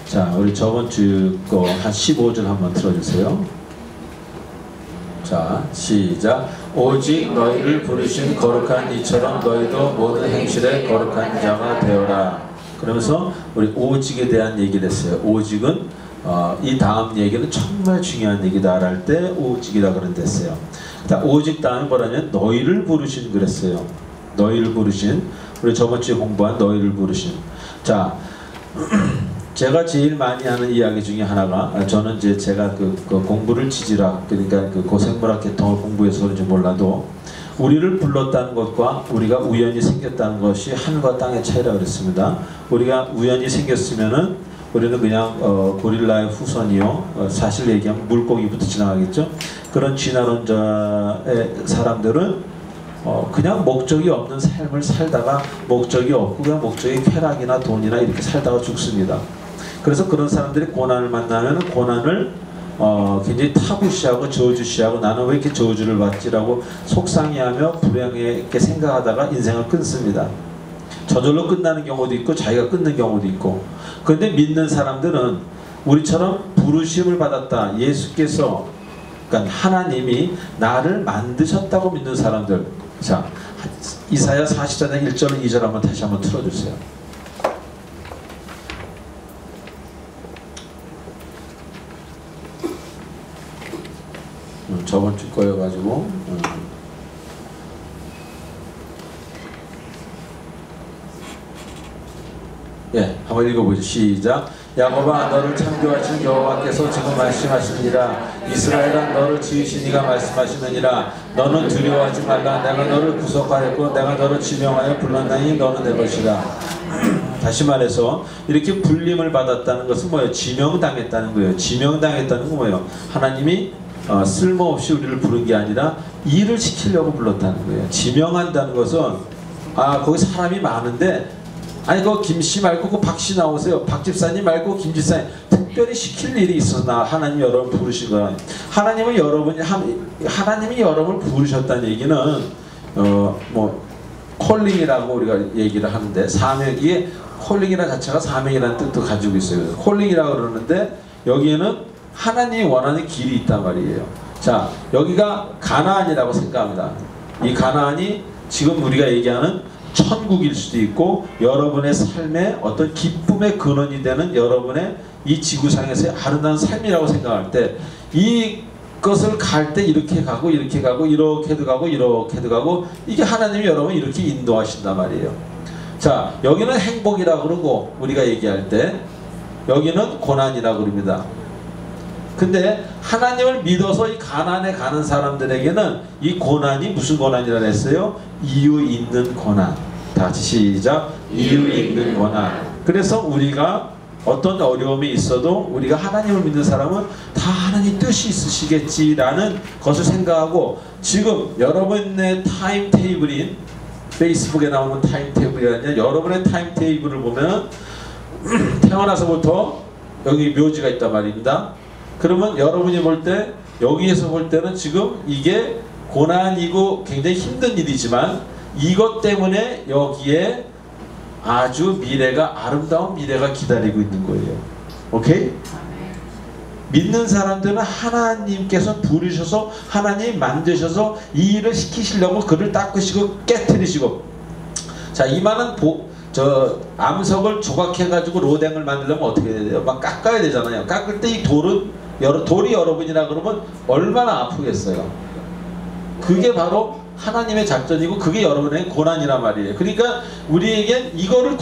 자, 우리 저번 주 거 한 15절 한번 틀어주세요. 자, 시작. 오직 너희를 부르신 거룩한 이처럼 너희도 모든 행실에 거룩한 자가 되어라. 그러면서 우리 오직에 대한 얘기를 했어요. 오직은 이 다음 얘기는 정말 중요한 얘기다 할 때 오직이라 그런 데였어요. 자, 오직 다음에 뭐라냐면 너희를 부르신 그랬어요. 너희를 부르신, 우리 저번 주에 공부한 너희를 부르신. 자, 제가 제일 많이 하는 이야기 중에 하나가, 저는 이제 제가 그 공부를 지지라, 그러니까 그 고생물학 계통을 공부해서 그런지 몰라도 우리를 불렀다는 것과 우리가 우연히 생겼다는 것이 하늘과 땅의 차이라 그랬습니다. 우리가 우연히 생겼으면은 우리는 그냥 고릴라의 후손이요, 사실 얘기하면 물고기부터 지나가겠죠. 그런 진화론자의 사람들은 그냥 목적이 없는 삶을 살다가 목적이 없고 그냥 목적이 쾌락이나 돈이나 이렇게 살다가 죽습니다. 그래서 그런 사람들이 고난을 만나면 고난을 굉장히 타부시하고 저주시하고 나는 왜 이렇게 저주를 받지라고 속상해하며 불행하게 생각하다가 인생을 끊습니다. 저절로 끝나는 경우도 있고 자기가 끊는 경우도 있고. 그런데 믿는 사람들은 우리처럼 부르심을 받았다. 예수께서, 그러니까 하나님이 나를 만드셨다고 믿는 사람들. 자, 이사야 40장 1절 2절 한번 다시 한번 틀어주세요. 저번 주 거여가지고 예, 한번 읽어보죠. 시작. 야곱아, 너를 창조하신 여호와께서 지금 말씀하시니라. 이스라엘아, 너를 지으신 이가 말씀하시느니라. 너는 두려워하지 말라. 내가 너를 구속하였고 내가 너를 지명하여 불렀나니 너는 내 것이라. 다시 말해서 이렇게 불림을 받았다는 것은 뭐예요? 지명당했다는 거예요. 지명당했다는 건 뭐예요? 하나님이 쓸모없이 우리를 부른 게 아니라 일을 시키려고 불렀다는 거예요. 지명한다는 것은 거기 사람이 많은데 아니 그 김씨 말고 그 박씨 나오세요. 박 집사님 말고 김 집사님 특별히 시킬 일이 있어서 나 하나님 여러분 부르신 거야. 하나님이 여러분을 부르셨다는 얘기는 뭐 콜링이라고 우리가 얘기를 하는데 사명, 이게 콜링이라는 자체가 사명이라는 뜻도 가지고 있어요. 콜링이라고 그러는데 여기에는 하나님이 원하는 길이 있단 말이에요. 자, 여기가 가나안이라고 생각합니다. 이 가나안이 지금 우리가 얘기하는 천국일 수도 있고 여러분의 삶의 어떤 기쁨의 근원이 되는 여러분의 이 지구상에서의 아름다운 삶이라고 생각할 때 이것을 갈 때 이렇게 가고 이렇게 가고 이렇게도 가고 이렇게도 가고 이게 하나님이 여러분 이렇게 인도하신단 말이에요. 자, 여기는 행복이라고 그러고 우리가 얘기할 때 여기는 고난이라고 그럽니다. 근데 하나님을 믿어서 이 가난에 가는 사람들에게는 이 고난이 무슨 고난이라 했어요? 이유 있는 고난. 다 같이 시작. 이유 있는 고난. 그래서 우리가 어떤 어려움이 있어도 우리가 하나님을 믿는 사람은 다 하나님 뜻이 있으시겠지라는 것을 생각하고 지금 여러분의 타임테이블인 페이스북에 나오는 타임테이블이 아니라 여러분의 타임테이블을 보면 태어나서부터 여기 묘지가 있단 말입니다. 그러면 여러분이 볼 때 여기에서 볼 때는 지금 이게 고난이고 굉장히 힘든 일이지만 이것 때문에 여기에 아주 미래가 아름다운 미래가 기다리고 있는 거예요. 오케이? 믿는 사람들은 하나님께서 부르셔서 하나님 만드셔서 이 일을 시키시려고 그를 닦으시고 깨트리시고. 자, 이 말은 암석을 조각해가지고 로댕을 만들려면 어떻게 해야 돼요? 막 깎아야 되잖아요. 깎을 때 이 돌이 여러분이라 그러면 얼마나 아프겠어요. 그게 바로 하나님의 작전이고 그게 여러분의 고난이란 말이에요. 그러니까 우리에겐 이거를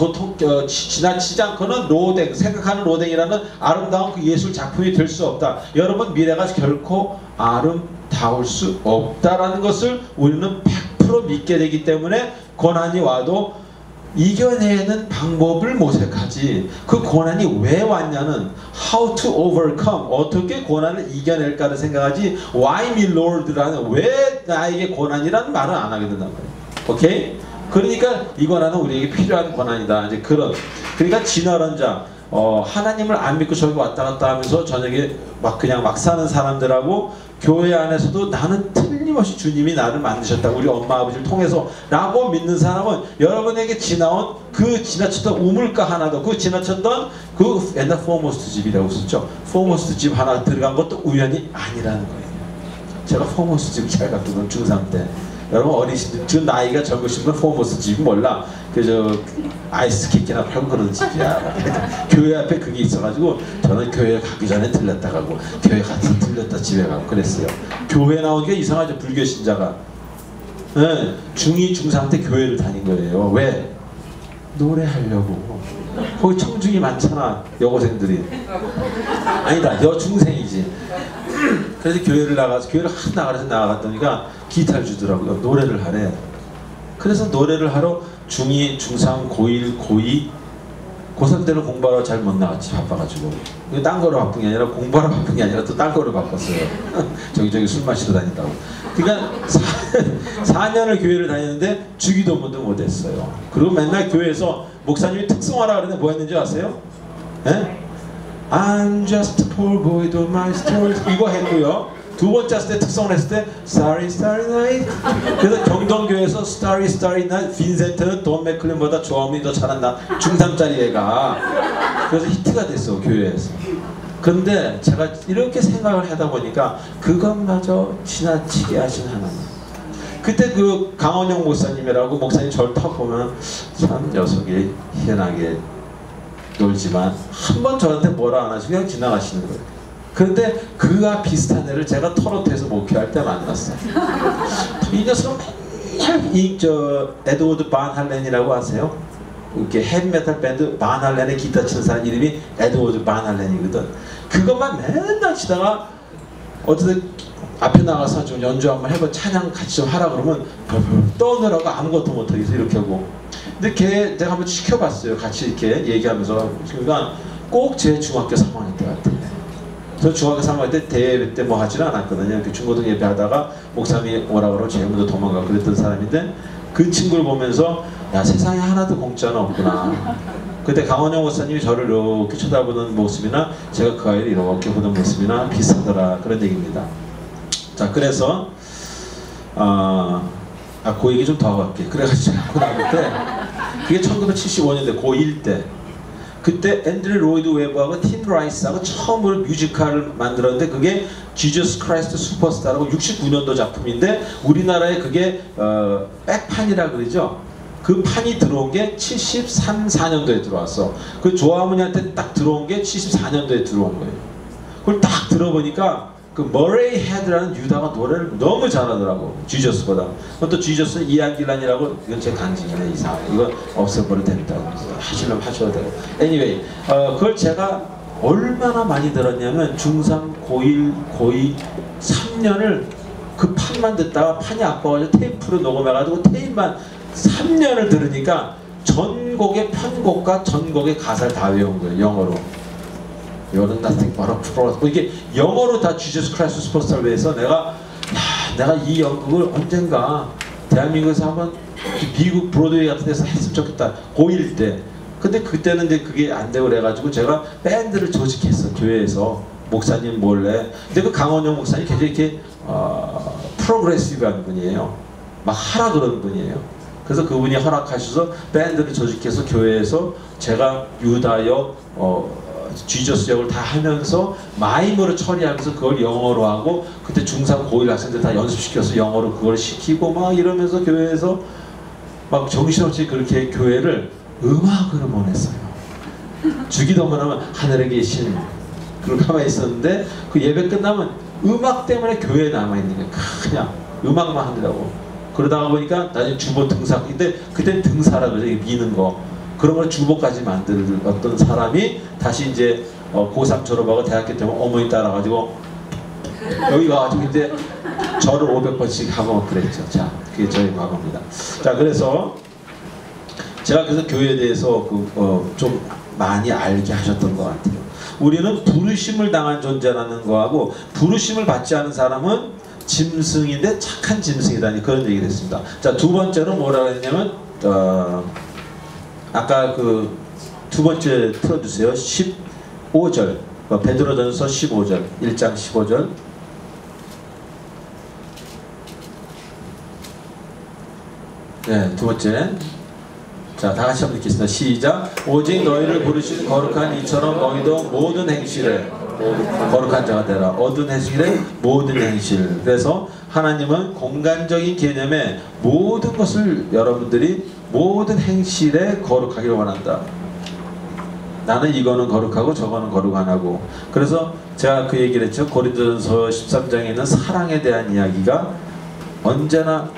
지나치지 않고는 로댕, 생각하는 로댕이라는 아름다운 그 예술 작품이 될 수 없다. 여러분 미래가 결코 아름다울 수 없다라는 것을 우리는 100% 믿게 되기 때문에 고난이 와도 이겨내는 방법을 모색하지 그 고난이 왜 왔냐는 how to overcome, 어떻게 고난을 이겨낼까를 생각하지 why me lord라는 왜 나에게 고난이라는 말은 안 하게 된단 말이에요. 오케이? 그러니까 이 고난은 우리에게 필요한 고난이다. 이제 그러니까 진화론자 하나님을 안 믿고 저기 왔다 갔다 하면서 저녁에 그냥 막 사는 사람들하고 교회 안에서도 나는 틀림없이 주님이 나를 만드셨다, 우리 엄마 아버지를 통해서 라고 믿는 사람은 여러분에게 지나온 그 지나쳤던 우물가 하나도, 그 지나쳤던 그 옛날 포머스트 집이라고 썼죠. 포머스트 집 하나 들어간 것도 우연이 아니라는 거예요. 제가 포머스트 집을 잘 갔거든요, 중3 때. 여러분 어리신들, 저 나이가 젊으신 분 포머스트 집이 몰라. 그저 아이스케이크나 팔고 그런 집이야. 교회 앞에 그게 있어가지고 저는 교회 가기 전에 들렸다 가고 교회 가서 들렸다 집에 가고 그랬어요. 교회 나오니까 이상하죠, 불교 신자가. 네, 중2, 중3 때 교회를 다닌 거예요. 왜? 노래하려고. 거기 청중이 많잖아, 여고생들이. 아니다, 여중생이지. 그래서 교회를 나가서, 교회를 나갔더니까 기타를 주더라고요. 노래를 하래. 그래서 노래를 하러 중2, 중3, 고1, 고2, 고3 때는 공부하러 잘 못 나갔지, 바빠가지고. 딴 거로 바쁜 게 아니라, 공부하러 바쁜 게 아니라 또 딴 거로 바빴어요. 저기 술 마시러 다닌다고. 그러니까 4년을 교회를 다녔는데 주기도문도 못했어요. 그리고 맨날 교회에서 목사님이 특송하라 그러는데 뭐 했는지 아세요? 에? I'm just a poor boy, do my story. 이거 했고요. 두 번째 했을 때, 특성을 했을 때 Starry Starry Night. 그래서 경동교회에서 Starry Starry Night, 빈센트는 돈 맥클린보다 조화음이 더 잘한다, 중3짜리 애가. 그래서 히트가 됐어, 교회에서. 그런데 제가 이렇게 생각을 하다 보니까 그것마저 지나치게 하신 하나님. 그때 그 강원영 목사님이라고, 목사님 저를 딱 보면 참 녀석이 희한하게 놀지만 한 번 저한테 뭐라 안 하시고 그냥 지나가시는 거예요. 그런데 그와 비슷한 애를 제가 토론토에서 목회할 때 만났어요. 이 녀석은 맨날 에드워드 반 할렌이라고 아세요? 이렇게 헤비메탈 밴드 반 할렌의 기타 치는 사람 이름이 에드워드 반 할렌이거든. 그것만 맨날 치다가 어쨌든 앞에 나가서 좀 연주 한번 해봐, 찬양 같이 좀 하라 그러면 떠느라고 아무것도 못하게 이렇게 하고. 근데 걔 내가 한번 시켜봤어요. 같이 이렇게 얘기하면서. 그러니까 꼭 제 중학교 3학년 때 같아요. 저 중학교 3학년 때 대회 때 뭐 하지는 않았거든요. 이렇게 중고등 예배 하다가 목사님이 오라 그러고 제일 먼저 도망가고 그랬던 사람인데, 그 친구를 보면서 야, 세상에 하나도 공짜는 없구나. 그때 강원영 목사님이 저를 이렇게 쳐다보는 모습이나 제가 그 아이를 이렇게 보는 모습이나 비슷하더라, 그런 얘기입니다. 자, 그래서 그 얘기 좀 더 할게. 그래가지고 제가 고 나올 때, 그게 1975년대 고1 때, 그때 앤드류 로이드 웨버하고 팀 라이스하고 처음으로 뮤지컬을 만들었는데, 그게 지저스 크라이스트 슈퍼스타라고 69년도 작품인데, 우리나라에 그게 백판이라 그러죠. 그 판이 들어온 게 73, 4년도에 들어왔어. 그 조아무니한테 딱 들어온 게 74년도에 들어온 거예요. 그걸 딱 들어보니까 그 머레이 헤드라는 유다가 노래를 너무 잘하더라고, 지저스보다. 그것도 지저스는 이안 길란이라고, 이건 제 간증이네, 이상. 이거 없애버려도 된다. 하시려면 하셔도 되고. anyway, 그걸 제가 얼마나 많이 들었냐면 중3, 고1, 고2, 3년을 그 판만 듣다가 판이 아까워가지고 테이프로 녹음해가지고 테이프만 3년을 들으니까 전곡의 편곡과 전곡의 가사를 다 외운 거예요, 영어로. You're nothing but a fraud. 이게 영어로 다 Jesus Christ 슈퍼스타를 위해서 내가 이 연극을 언젠가 대한민국에서 한번 미국 브로드웨이 같은 데서 했으면 좋겠다, 고1 때. 근데 그때는 이제 그게 안 되고 그래가지고 제가 밴드를 조직했어, 교회에서. 목사님 몰래. 근데 그 강원영 목사님 굉장히 이렇게 프로그레시브한 분이에요. 막 하라 그러는 분이에요. 그래서 그분이 허락하셔서 밴드를 조직해서 교회에서 제가 유다역, 지저스 역을 다 하면서 마임으로 처리하면서 그걸 영어로 하고, 그때 중3, 고1 학생들 다 연습시켜서 영어로 그걸 시키고 막 이러면서 교회에서 막 정신없이 그렇게 교회를 음악으로 보냈어요. 주기도문 하면 하늘에 계신, 그걸 가만히 있었는데, 그 예배 끝나면 음악 때문에 교회에 남아있는 게 그냥 음악만 하더라고. 그러다가 보니까 나중에 주보 등사, 근데 그때 등사라 그러죠, 미는 거. 그런 걸 주보까지 만들 어떤 사람이 다시 이제 고3 졸업하고 대학교 때문에 어머니 따라가지고 여기 와가지고 이제 저를 500번씩 하고 그랬죠. 자, 그게 저희 과거입니다. 자, 그래서 제가 그래서 교회에 대해서 좀 많이 알게 하셨던 것 같아요. 우리는 부르심을 당한 존재라는 거하고, 부르심을 받지 않은 사람은 짐승인데 착한 짐승이다, 그런 얘기를 했습니다. 자, 두 번째로 뭐라고 했냐면, 아까 그 두 번째 틀어주세요. 15절. 베드로전서 15절. 1장 15절. 네, 두 번째. 자, 다 같이 한번 읽겠습니다. 시작. 오직 너희를 부르신 거룩한 이처럼 너희도 모든 행실에 거룩한 자가 되라. 어떤 행실에? 모든 행실. 그래서 하나님은 공간적인 개념에 모든 것을 여러분들이 모든 행실에 거룩하기를 원한다. 나는 이거는 거룩하고 저거는 거룩 안 하고. 그래서 제가 그 얘기를 했죠. 고린도전서 13장에 있는 사랑에 대한 이야기가 언제나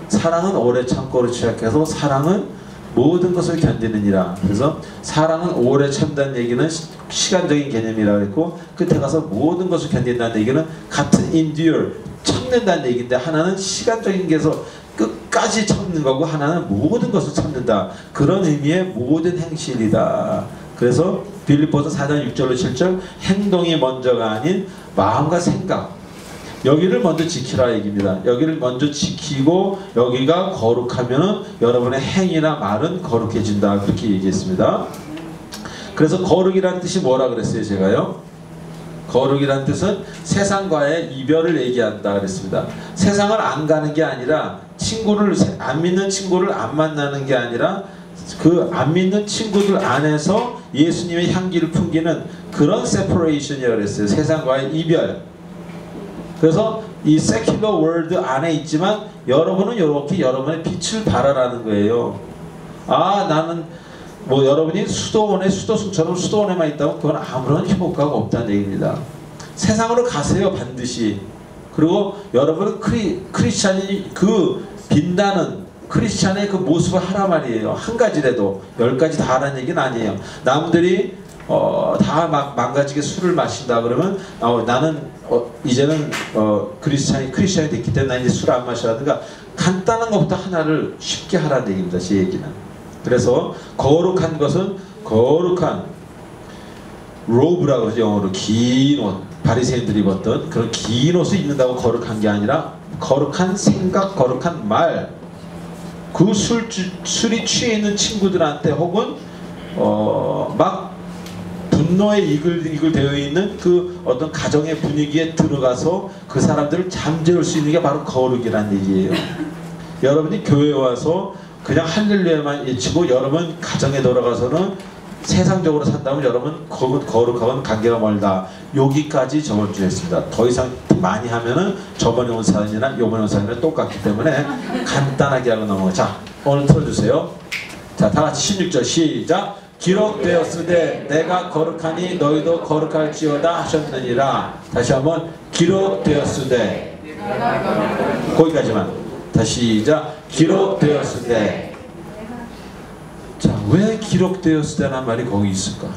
사랑은 오래 참고로 시작해서 사랑은 모든 것을 견디느니라. 그래서 사랑은 오래 참다는 얘기는 시간적인 개념이라고 했고, 끝에 가서 모든 것을 견딘다는 얘기는 같은 endure, 참는다는 얘기인데, 하나는 시간적인 게서 끝까지 참는 거고 하나는 모든 것을 참는다. 그런 의미의 모든 행실이다. 그래서 빌립보서 4장 6절로 7절, 행동이 먼저가 아닌 마음과 생각, 여기를 먼저 지키라 얘기입니다. 여기를 먼저 지키고 여기가 거룩하면 여러분의 행위나 말은 거룩해진다. 그렇게 얘기했습니다. 그래서 거룩이라는 뜻이 뭐라 그랬어요? 제가요. 거룩이라는 뜻은 세상과의 이별을 얘기한다 그랬습니다. 세상을 안 가는 게 아니라 안 믿는 친구를 안 만나는 게 아니라 그 안 믿는 친구들 안에서 예수님의 향기를 풍기는 그런 세퍼레이션이라고 그랬어요. 세상과의 이별. 그래서 이 세큘러 월드 안에 있지만 여러분은 이렇게 여러분의 빛을 발하라는 거예요. 아, 나는 뭐 여러분이 수도승처럼 수도원에만 있다면 그건 아무런 효과가 없다는 얘기입니다. 세상으로 가세요, 반드시. 그리고 여러분은 크리스찬이 그 빛나는 크리스찬의 그 모습을 하라 말이에요. 한 가지라도 10가지 다 하라는 얘기는 아니에요. 남들이 다 망가지게 술을 마신다 그러면 나는 이제는 크리스찬이 됐기 때문에 난 이제 술 안 마셔라든가 간단한 것부터 하나를 쉽게 하라는 얘기입니다. 제 얘기는. 그래서 거룩한 것은 거룩한 로브라고 그러죠. 영어로 긴 옷, 바리새인들이 입었던 그런 긴 옷을 입는다고 거룩한 게 아니라 거룩한 생각, 거룩한 말, 그 술이 취해 있는 친구들한테 혹은 막 분노에 이글이글 되어 있는 그 어떤 가정의 분위기에 들어가서 그 사람들을 잠재울 수 있는 게 바로 거룩이라는 얘기예요. 여러분이 교회에 와서 그냥 할렐루야만 외치고 여러분 가정에 돌아가서는 세상적으로 산다면 여러분 거룩하고는 관계가 멀다. 여기까지 저번 주에 했습니다. 더 이상 많이 하면은 저번에 온 사람이나 요번에 온 사람이랑 똑같기 때문에 간단하게 하고 넘어가. 자, 오늘 틀어주세요. 자, 다 같이 16절 시작. 기록되었으되 내가 거룩하니 너희도 거룩할지어다 하셨느니라. 다시 한번 기록되었으되, 거기까지만. 다시 시작. 기록되었으되. 자, 왜 기록되었으다는 말이 거기 있을까?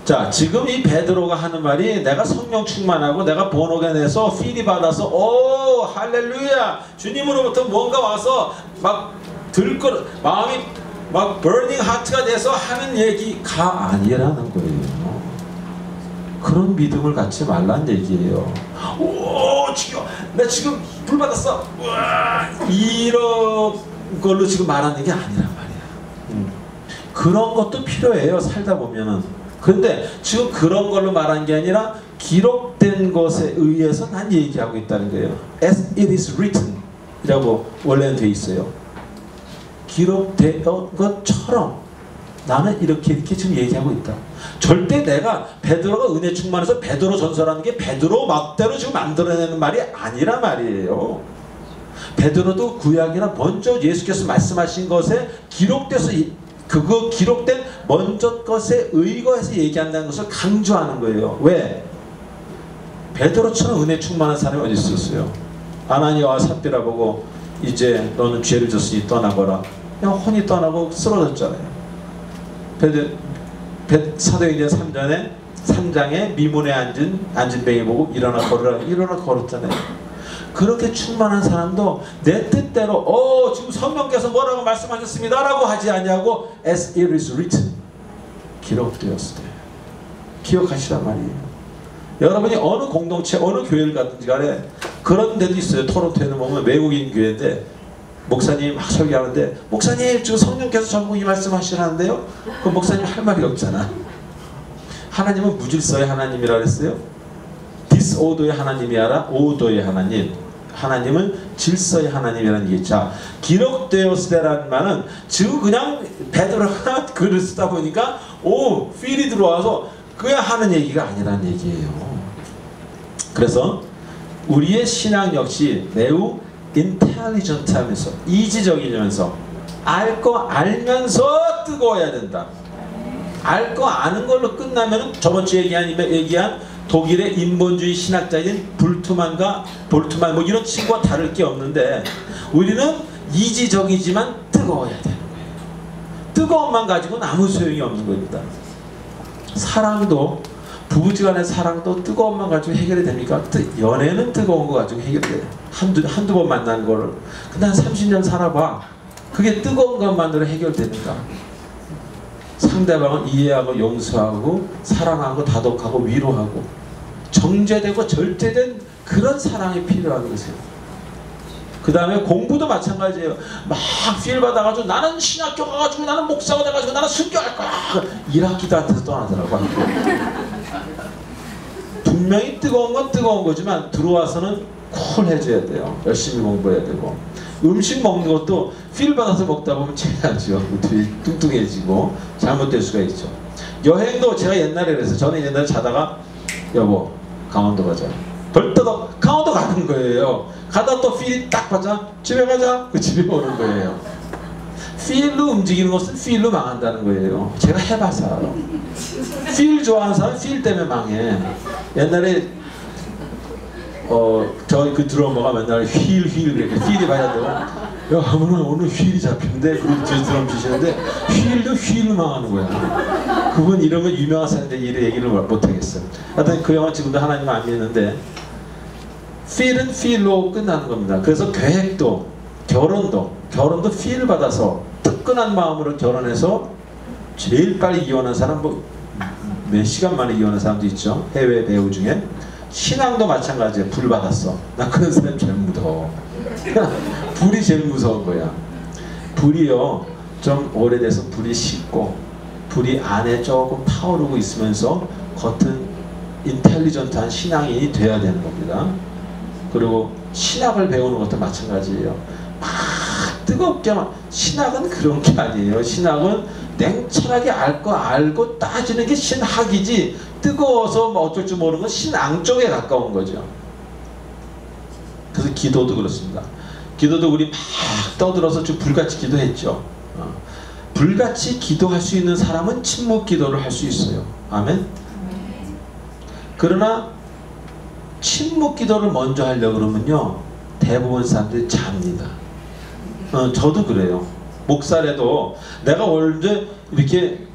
자, 지금 이 베드로가 하는 말이 내가 성령 충만하고 내가 본어겐에서 필이 받아서 오 할렐루야 주님으로부터 뭔가 와서 막 마음이 막 버닝 하트가 돼서 하는 얘기가 아니라는 거예요. 그런 믿음을 갖지 말란 얘기예요. 오 지금 나 지금 불 받았어. 우와, 이런 걸로 지금 말하는 게 아니란 말이야. 그런 것도 필요해요. 살다 보면은. 그런데 지금 그런 걸로 말한 게 아니라 기록된 것에 의해서 난 얘기하고 있다는 거예요. As it is written 이라고 원래는 돼 있어요. 기록된 것처럼 나는 이렇게 지금 얘기하고 있다. 절대 내가 베드로가 은혜 충만해서 베드로 전서라는 게 베드로 멋대로 지금 만들어내는 말이 아니란 말이에요. 베드로도 구약이나 먼저 예수께서 말씀하신 것에 기록돼서 그거 기록된 먼저 것에 의거해서 얘기한다는 것을 강조하는 거예요. 왜? 베드로처럼 은혜 충만한 사람이 어디 있었어요? 아나니아와 삽비라 보고 이제 너는 죄를 졌으니 떠나거라. 그냥 혼이 떠나고 쓰러졌잖아요. 사도행전 3장에 미문에 앉은 뱅이 보고 일어나 걸었잖아요. 그렇게 충만한 사람도 내 뜻대로 지금 성령께서 뭐라고 말씀하셨습니다 라고 하지 않냐고 as it is written 기록되었을 때 기억하시란 말이에요. 여러분이 어느 공동체 어느 교회를 가든지 간에 그런 데도 있어요. 토론토에는 보면 외국인 교회인데 목사님 막 설교하는데 목사님 지금 성령께서 전부 이 말씀 하시라는데요. 그 목사님 할 말이 없잖아. 하나님은 무질서의 하나님이라 그랬어요. 디스오더의 하나님이 아니라 오더의 하나님. 하나님은 질서의 하나님이라는 얘기. 자, 기록되었으라는 말은 지금 그냥 베드로가 글을 쓰다 보니까 오 필이 들어와서 그야 하는 얘기가 아니라는 얘기예요. 그래서 우리의 신앙 역시 매우 인텔리전트하면서 이지적이면서 알 거 알면서 뜨거워야 된다. 알 거 아는 걸로 끝나면 저번 주에 얘기한 독일의 인본주의 신학자인 볼트만 뭐 이런 친구와 다를 게 없는데 우리는 이지적이지만 뜨거워야 되는 거예요. 뜨거움만 가지고는 아무 소용이 없는 겁니다. 사랑도 부부지간의 사랑도 뜨거움만 가지고 해결이 됩니까? 연애는 뜨거운 거 가지고 해결돼요. 한두 번 만난 거를. 근데 한 30년 살아봐. 그게 뜨거운 것만으로 해결되는가? 상대방을 이해하고 용서하고 사랑하고 다독하고 위로하고 정제되고 절제된 그런 사랑이 필요한 것이에요. 그 다음에 공부도 마찬가지예요. 막 필 받아가지고 나는 신학교 가가지고 나는 목사가 돼가지고 나는 순교할 거야. 1학기도 안 돼서 떠나더라고. 분명히 뜨거운 건 뜨거운 거지만 들어와서는 쿨해져야 돼요. 열심히 공부해야 되고 음식 먹는 것도 필 받아서 먹다 보면 체하죠. 뚱뚱해지고 잘못될 수가 있죠. 여행도 제가 옛날에 그랬어요. 저는 옛날에 자다가 여보 강원도 가자. 벌떡 강원도 가는 거예요. 가다 또 필이 딱 받자. 집에 가자. 그 집에 오는 거예요. 필로 움직이는 것은 필로 망한다는 거예요. 제가 해봐서 알아. 필 좋아하는 사람 필 때문에 망해. 옛날에 저희 그 드러머가 맨날 휠 그래. 휠이 봐야 돼요. 야 오늘 휠이 잡힌데 그리고 저 드럼 치시는데 휠로 망하는 거야. 그분 이름은 유명한 사람인데 이 얘기를 못하겠어요. 하여튼 그 형은 지금도 하나님 안 믿는데 필은 필로 끝나는 겁니다. 그래서 계획도 결혼도 필을 받아서 뜨끈한 마음으로 결혼해서 제일 빨리 이혼한 사람 몇 시간 만에 이혼한 사람도 있죠. 해외 배우 중에. 신앙도 마찬가지예요. 불 받았어. 나 그런 사람 제일 무서워. 불이 제일 무서운 거야. 불이요 좀 오래돼서 불이 식고 불이 안에 조금 타오르고 있으면서 겉은 인텔리전트한 신앙인이 돼야 되는 겁니다. 그리고 신학을 배우는 것도 마찬가지예요. 막 뜨겁게 신학은 그런 게 아니에요. 신학은 냉철하게 알 거 알고 따지는 게 신학이지 뜨거워서 뭐 어쩔 줄 모르는 건 신앙 쪽에 가까운 거죠. 그래서 기도도 그렇습니다. 기도도 우리 막 떠들어서 좀 불같이 기도했죠. 불같이 기도할 수 있는 사람은 침묵 기도를 할 수 있어요. 아멘. 그러나 침묵 기도를 먼저 하려고 그러면요 대부분 사람들이 잡니다. 저도 그래요. 목살에도 내가 원래 이렇게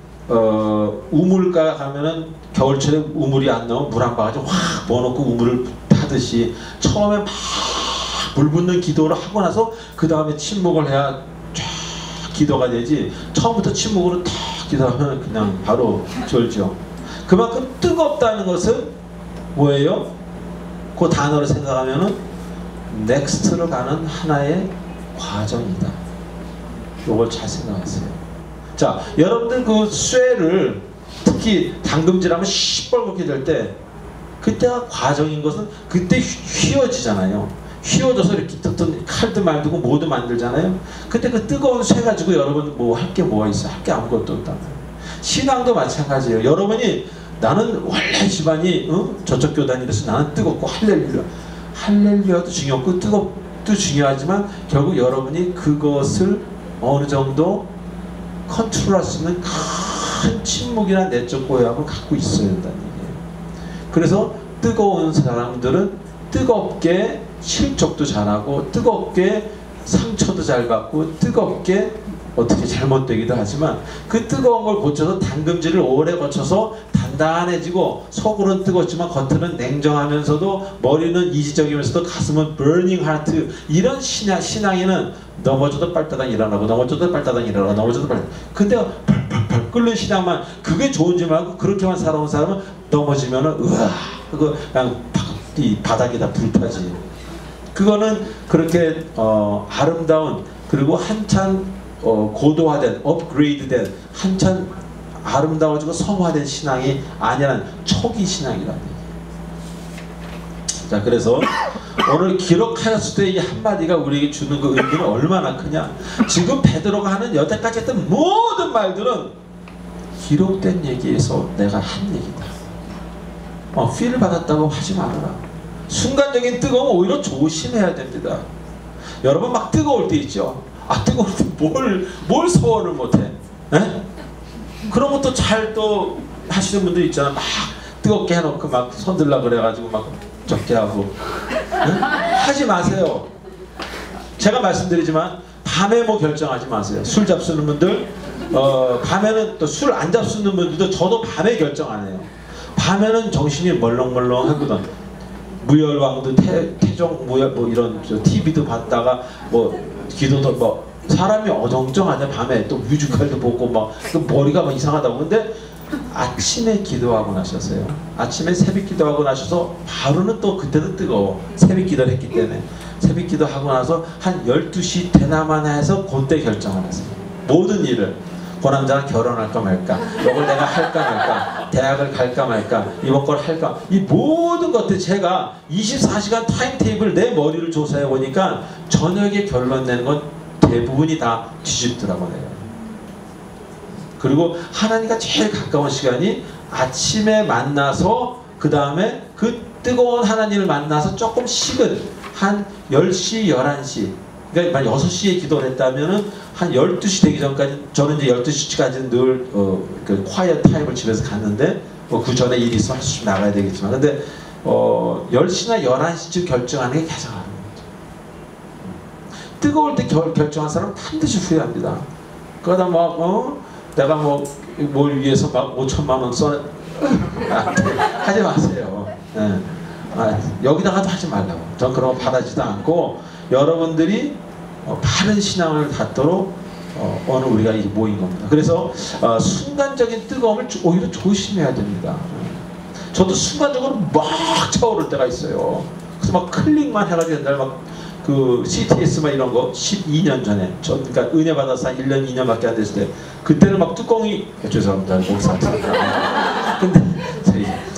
우물가 가면은 겨울철에 우물이 안 나오면 물 한 바가지 확 부어놓고 우물을 타듯이 처음에 막 물 붓는 기도를 하고 나서 그 다음에 침묵을 해야 쫙 기도가 되지 처음부터 침묵으로 탁 기도하면 그냥 바로 졸죠. 그만큼 뜨겁다는 것은 뭐예요? 그 단어를 생각하면은 넥스트로 가는 하나의 과정이다. 요걸 잘 생각하세요. 자, 여러분들 그 쇠를 특히 당금질하면 시뻘겋게 될 때 그때가 과정인 것은 그때 휘어지잖아요. 휘어져서 이렇게 뜯든 칼도 만들고 뭐도 만들잖아요. 그때 그 뜨거운 쇠 가지고 여러분 뭐 할 게 뭐가 있어? 할 게 아무것도 없단 말이에요. 신앙도 마찬가지예요. 여러분이 나는 원래 집안이 저쪽 교단이라서 나는 뜨겁고 할렐루야도 중요하고 뜨겁도 중요하지만 결국 여러분이 그것을 어느 정도 컨트롤할 수 있는 큰 침묵이나 내적 고요함을 갖고 있어야 된다는 얘기예요. 그래서 뜨거운 사람들은 뜨겁게 실족도 잘하고 뜨겁게 상처도 잘 받고 뜨겁게 어떻게 잘못되기도 하지만 그 뜨거운 걸 고쳐서 당금질을 오래 거쳐서 단단해지고 속으로는 뜨겁지만 겉으로는 냉정하면서도 머리는 이지적이면서도 가슴은 burning heart. 이런 신앙인은 넘어져도 빨다당 일어나고 넘어져도 빨다당 일어나고 넘어져도 빨다당. 근데 펄펄펄 끓는 신앙만 그게 좋은지 말고 그렇게만 살아온 사람은 넘어지면은 으아 그거 그냥 이 바닥에다 불타지. 그거는 그렇게 아름다운 그리고 한참 고도화된, 업그레이드된, 한참 아름다워지고 성화된 신앙이 아니라는 초기 신앙이라는 얘기예요. 자, 그래서 오늘 기록하였을 때 이 한마디가 우리에게 주는 그 의미는 얼마나 크냐. 지금 베드로가 하는 여태까지 했던 모든 말들은 기록된 얘기에서 내가 한 얘기다. 필을 받았다고 하지 말아라. 순간적인 뜨거움은 오히려 조심해야 됩니다. 여러분 막 뜨거울 때 있죠. 뜨거울 때 뭘 소원을 못해? 에? 그런 것도 잘 또 하시는 분들 있잖아. 막 뜨겁게 해놓고 막 손들라 그래가지고 막 적게 하고. 에? 하지 마세요. 제가 말씀드리지만 밤에 뭐 결정하지 마세요. 술 잡수는 분들, 밤에는 또 술 안 잡수는 분들도 저도 밤에 결정 안 해요. 밤에는 정신이 멀렁멀렁하거든. 무열왕도 태종 무열 뭐 이런 TV도 봤다가 뭐 기도도 뭐 사람이 어정쩡하냐. 밤에 또 뮤지컬도 보고 막 그 머리가 막 이상하다고. 근데 아침에 기도하고 나셨어요. 아침에 새벽 기도하고 나셔서 바로는 또 그때도 뜨거워. 새벽 기도를 했기 때문에 새벽 기도하고 나서 한 12시 되나마나 해서 그때 결정을 하세요. 모든 일을. 그 남자랑 결혼할까 말까, 이걸 내가 할까 말까, 대학을 갈까 말까, 이번 걸 할까, 이 모든 것들 제가 24시간 타임테이블 내 머리를 조사해 보니까 저녁에 결론 내는 건 대부분이 다 뒤집더라고요. 그리고 하나님과 제일 가까운 시간이 아침에 만나서 그 다음에 그 뜨거운 하나님을 만나서 조금 식은 한 10시, 11시, 그러니까 6시에 기도를 했다면은 한 12시 되기 전까지, 저는 이제 12시까지는 늘 그 콰이어 타임을 집에서 갔는데 그 전에 일이 있으면 할 수 나가야 되겠지만, 근데 10시나 11시쯤 결정하는 게 가장 어려운 거죠. 뜨거울 때 결정한 사람은 반드시 후회합니다. 그러다 막 내가 뭘 위해서 막 5천만 원 써 하지 마세요. 네. 여기다가도 하지 말라고. 전 그런 거 바라지도 않고, 여러분들이 바른 신앙을 갖도록 오늘 우리가 모인 겁니다. 그래서 순간적인 뜨거움을 오히려 조심해야 됩니다. 저도 순간적으로 막 차오를 때가 있어요. 그래서 막 클릭만 해가지고 옛날 막 그 CTS만 이런 거 12년 전에, 그러니까 은혜 받아서 한 1년 2년밖에 안 됐을 때, 그때는 막 뚜껑이, 죄송합니다, 목사한테. 근데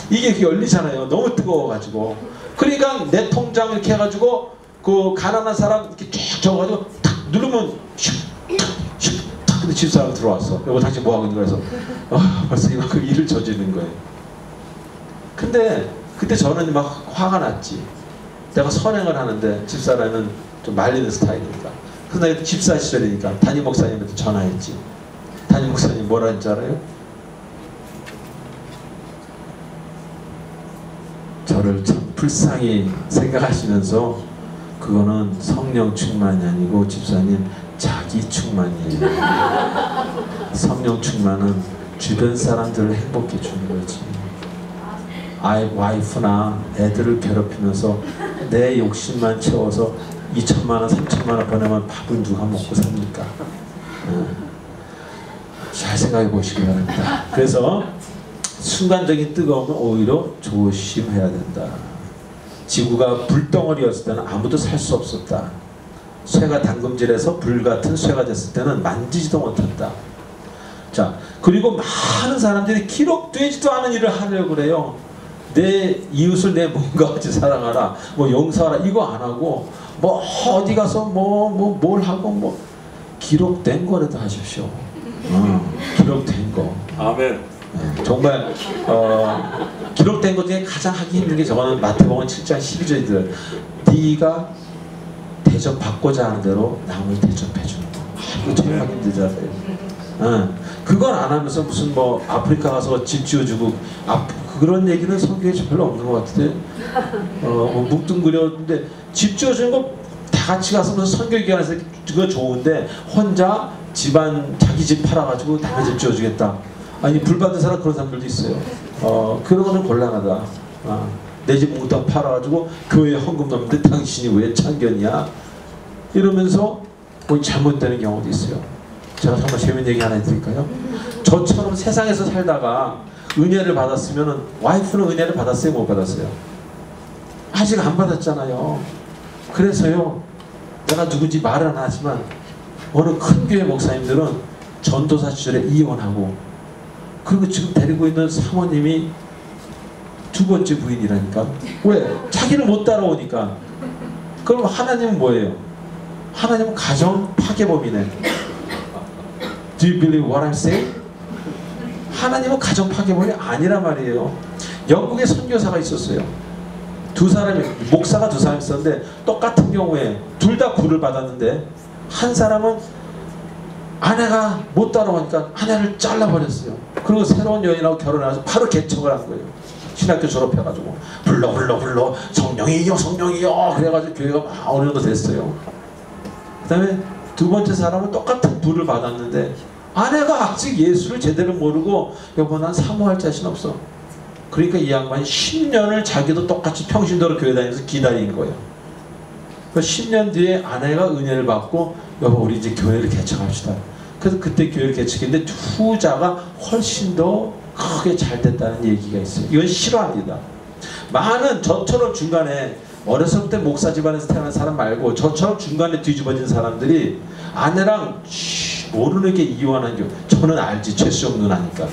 이게 열리잖아요. 너무 뜨거워가지고. 그러니까 내 통장 이렇게 해가지고 그 가난한 사람 이렇게 쫙 적어가지고 탁 누르면 슉 근데 집사람 들어왔어. 여보 당신 뭐 하고 있는 거야? 그래서 벌써 이거 그 일을 저지르는 거예요. 근데 그때 저는 막 화가 났지. 내가 선행을 하는데 집사람은 좀 말리는 스타일이니까. 그래서 내가 집사 시절이니까 담임 목사님한테 전화했지. 담임 목사님 뭐라 했는지 알아요? 저를 참 불쌍히 생각하시면서 그거는 성령 충만이 아니고 집사님 자기 충만이에요. 성령 충만은 주변 사람들을 행복해 주는 거지. 와이프나 애들을 괴롭히면서 내 욕심만 채워서 2천만 원, 3천만 원 보내면 밥을 누가 먹고 삽니까? 잘 생각해 보시기 바랍니다. 그래서 순간적인 뜨거움은 오히려 조심해야 된다. 지구가 불덩어리였을 때는 아무도 살 수 없었다. 쇠가 당금질해서 불같은 쇠가 됐을 때는 만지지도 못했다. 자, 그리고 많은 사람들이 기록되지도 않은 일을 하려고 그래요. 내 이웃을 내 몸과 같이 사랑하라, 뭐 용서하라, 이거 안 하고 뭐 어디 가서 뭘 하고 기록된 거라도 하십시오. 기록된 거. 아멘. 정말 기록된 것 중에 가장 하기 힘든 게 저거는 마태복음 7장 12절이들 네가 대접받고자 하는 대로 남을 대접해 주는 거. 이거 정말 힘들잖아요. 그걸 안 하면서 무슨 뭐 아프리카 가서 집 지어주고 그런 얘기는 성경에 별로 없는 것 같은데, 뭉뚱그렸는데 집 지어주는 거 다 같이 가서 무슨 선교기관에서 그거 좋은데 혼자 집안 자기 집 팔아가지고 남의 집 지어주겠다. 아니 불 받은 사람 그런 사람들도 있어요. 그런 거는 곤란하다. 내 집 몽땅 팔아가지고 교회에 헌금 넣는데 당신이 왜 참견이야? 이러면서 뭐 잘못되는 경우도 있어요. 제가 정말 재밌는 얘기 하나 해드릴까요? 저처럼 세상에서 살다가 은혜를 받았으면은, 와이프는 은혜를 받았어요? 못 받았어요? 아직 안 받았잖아요. 그래서요, 내가 누군지 말은 안 하지만 어느 큰 교회 목사님들은 전도사 시절에 이혼하고, 그리고 지금 데리고 있는 사모님이 두 번째 부인이라니까. 왜? 자기를 못 따라오니까. 그럼 하나님은 뭐예요? 하나님은 가정 파괴범이네. Do you believe what I'm saying? 하나님은 가정 파괴범이 아니란 말이에요. 영국에 선교사가 있었어요. 두 사람이, 목사가 두 사람 있었는데 똑같은 경우에 둘 다 구를 받았는데, 한 사람은 아내가 못 따라오니까 아내를 잘라버렸어요. 그리고 새로운 여인하고 결혼해서 바로 개척을 한 거예요. 신학교 졸업해가지고 불러 성령이요 성령이요 그래가지고 교회가 막 어느 정도 됐어요. 그 다음에 두 번째 사람은 똑같은 불을 받았는데 아내가 아직 예수를 제대로 모르고 여보 난 사모할 자신 없어. 그러니까 이 양반이 10년을 자기도 똑같이 평신도로 교회 다니면서 기다린 거예요. 그 10년 뒤에 아내가 은혜를 받고 여보 우리 이제 교회를 개척합시다. 그래서 그때 교회를 개척했는데 후자가 훨씬 더 크게 잘 됐다는 얘기가 있어요. 이건 실화입니다. 많은 저처럼 중간에 어렸을 때 목사 집안에서 태어난 사람 말고 저처럼 중간에 뒤집어진 사람들이 아내랑 모르는 게 이혼한 경우, 저는 알지 최수영 누나니까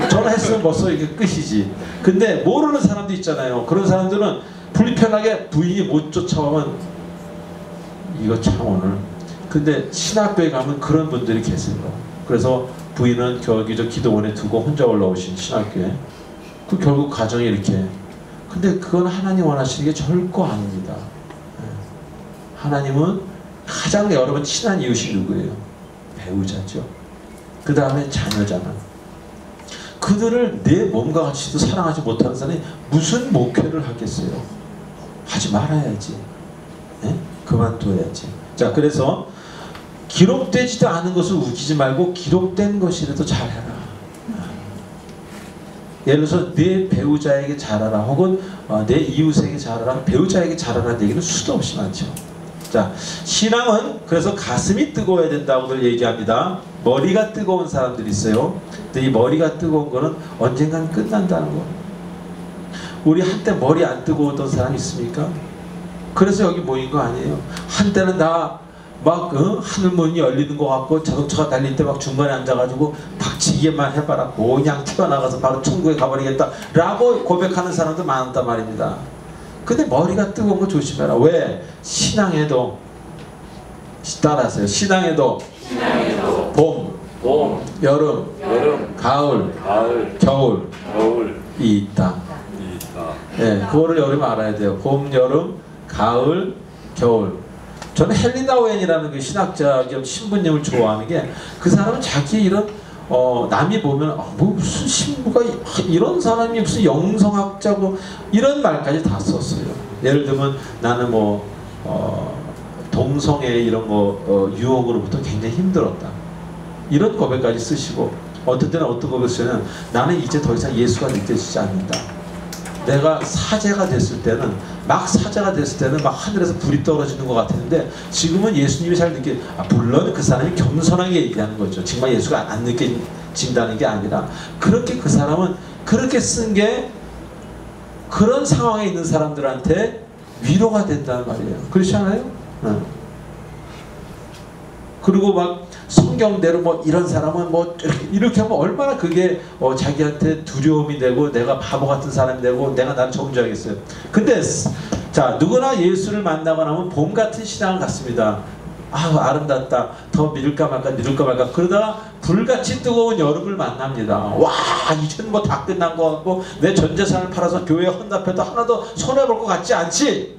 전화했으면 벌써 이게 끝이지. 근데 모르는 사람도 있잖아요. 그런 사람들은 불편하게 부인이 못 쫓아오면 이거 참 오늘. 근데 신학교에 가면 그런 분들이 계세요. 그래서 부인은 여기저 기도원에 두고 혼자 올라오신 신학교에, 그 결국 가정이 이렇게. 근데 그건 하나님 원하시는 게 절코 아닙니다. 하나님은 가장 여러분 친한 이웃이 누구예요? 배우자죠. 그 다음에 자녀잖아. 그들을 내 몸과 같이도 사랑하지 못하는 사람이 무슨 목회를 하겠어요? 하지 말아야지. 네? 그만둬야지. 자, 그래서 기록되지도 않은 것을 우기지 말고 기록된 것이라도 잘해라. 예를 들어서 내 배우자에게 잘하라, 혹은 내 이웃에게 잘하라, 배우자에게 잘하라는 얘기는 수도 없이 많죠. 자, 신앙은 그래서 가슴이 뜨거워야 된다고들 얘기합니다. 머리가 뜨거운 사람들이 있어요. 근데 이 머리가 뜨거운 거는 언젠간 끝난다는 거. 우리 한때 머리 안 뜨거웠던 사람 있습니까? 그래서 여기 모인 거 아니에요. 한때는 나 막 하늘문이 열리는 것 같고 자동차가 달릴 때 막 중간에 앉아가지고 박치기만 해봐라, 그냥 튀어나가서 바로 천국에 가버리겠다 라고 고백하는 사람도 많았단 말입니다. 근데 머리가 뜨거운 거 조심해라. 왜? 신앙에도, 따라하세요. 신앙에도 봄, 여름, 가을, 겨울이 있다. 네, 그거를 여러분 알아야 돼요. 봄, 여름, 가을, 겨울. 저는 헬리나 오웬이라는 그 신학자 겸 신부님을 좋아하는 게, 그 사람은 자기 이런 남이 보면 뭐 무슨 신부가 이런 사람이 무슨 영성학자고 이런 말까지 다 썼어요. 예를 들면 나는 뭐 동성애 이런 거 유혹으로부터 굉장히 힘들었다, 이런 고백까지 쓰시고, 어떤 때는 어떤 고백을 쓰냐면 나는 이제 더 이상 예수가 느껴지지 않는다. 내가 사제가 됐을 때는 막 하늘에서 불이 떨어지는 것 같았는데 지금은 예수님이 잘 물론 그 사람이 겸손하게 얘기하는 거죠. 정말 예수가 안 느껴진다는 게 아니라, 그렇게 그 사람은 그렇게 쓴 게 그런 상황에 있는 사람들한테 위로가 된다는 말이에요. 그렇지 않아요? 그리고 막 성경대로 뭐 이런 사람은 뭐 이렇게 하면 얼마나 그게 자기한테 두려움이 되고 내가 바보 같은 사람이 되고 내가 나를 정죄하겠어요. 근데 자, 누구나 예수를 만나고 나면 봄 같은 신앙을 갖습니다. 아, 아름답다, 더 믿을까 말까 그러다가 불같이 뜨거운 여름을 만납니다. 와, 이제는 뭐 다 끝난 것 같고 내 전 재산을 팔아서 교회에 헌납해도 하나도 손해볼 것 같지 않지?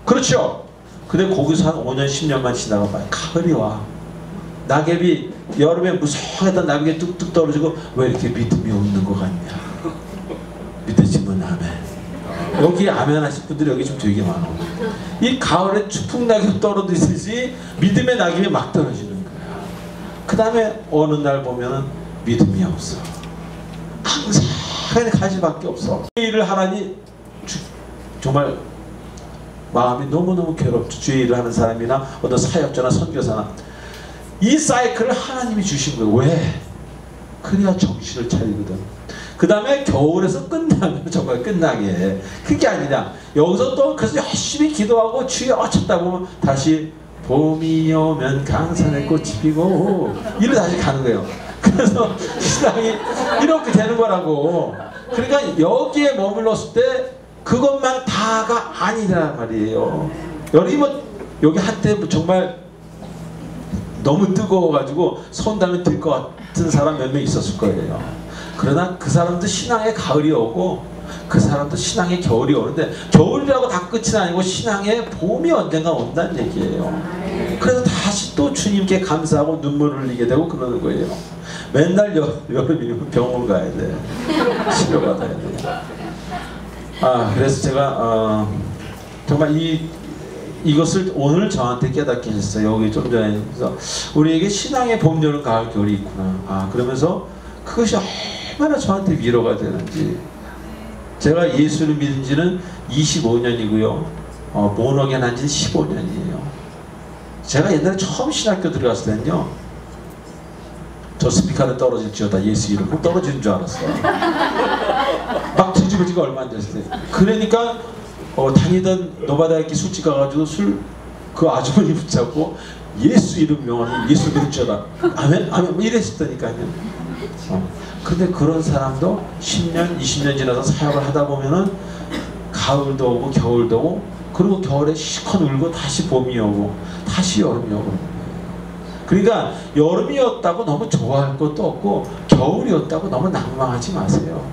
그렇죠? 근데 거기서 한 5년 10년만 지나가 봐요. 가을이 와. 낙엽이, 여름에 무성했던 낙엽이 뚝뚝 떨어지고 왜 이렇게 믿음이 없는 것 같냐? 믿으시면 아멘. 여기 아멘 하실 분들이 여기 좀 되게 많아. 이 가을에 추풍 낙엽 떨어지듯이 믿음의 낙엽이 막 떨어지는 거야. 그 다음에 어느 날 보면은 믿음이 없어. 항상 가지밖에 없어. 일을 하라니 정말 마음이 너무너무 괴롭죠. 주의 일을 하는 사람이나 어떤 사역자나 선교사나 이 사이클을 하나님이 주신 거예요. 왜? 그래야 정신을 차리거든. 그 다음에 겨울에서 끝나면 정말 끝나게. 그게 아니라 여기서 또 그래서 열심히 기도하고 주여 찾다 보면 다시 봄이 오면 강산에 꽃이 피고 이로 다시 가는 거예요. 그래서 신앙이 이렇게 되는 거라고. 그러니까 여기에 머물렀을 때 그것만 다가 아니란 말이에요. 여기 한때 정말 너무 뜨거워가지고 손 닿으면 들 것 같은 사람 몇 명 있었을 거예요. 그러나 그 사람도 신앙의 가을이 오고 그 사람도 신앙의 겨울이 오는데, 겨울이라고 다 끝이 아니고 신앙의 봄이 언젠가 온다는 얘기예요. 그래서 다시 또 주님께 감사하고 눈물을 흘리게 되고 그러는 거예요. 맨날 여름이면 병원 가야 돼. 치료받아야 돼. 그래서 제가 정말 이것을 오늘 저한테 깨닫게 하셨어요. 여기 좀 전에. 그래서 우리에게 신앙의 봄, 여름, 가을, 겨울이 있구나. 그러면서 그것이 얼마나 저한테 위로가 되는지. 제가 예수를 믿은 지는 25년이고요. 본어겐 한 지 15년이에요. 제가 옛날에 처음 신학교 들어갔을 때는요, 저 스피커는 떨어질지어다 예수 이름 떨어지는 줄 알았어요. 막 뒤집어지고 얼마 안 됐을 때. 그러니까 다니던 노바다학기 술집 가가지고 그 아주머니 붙잡고 예수 이름 명하니 예수 믿을지어다 아멘? 아멘? 뭐 이랬었다니까요. 근데 그런 사람도 10년, 20년 지나서 사역을 하다 보면은 가을도 오고 겨울도 오고, 그리고 겨울에 시컷 울고 다시 봄이 오고 다시 여름이 오고. 그러니까 여름이었다고 너무 좋아할 것도 없고 겨울이었다고 너무 낭망하지 마세요.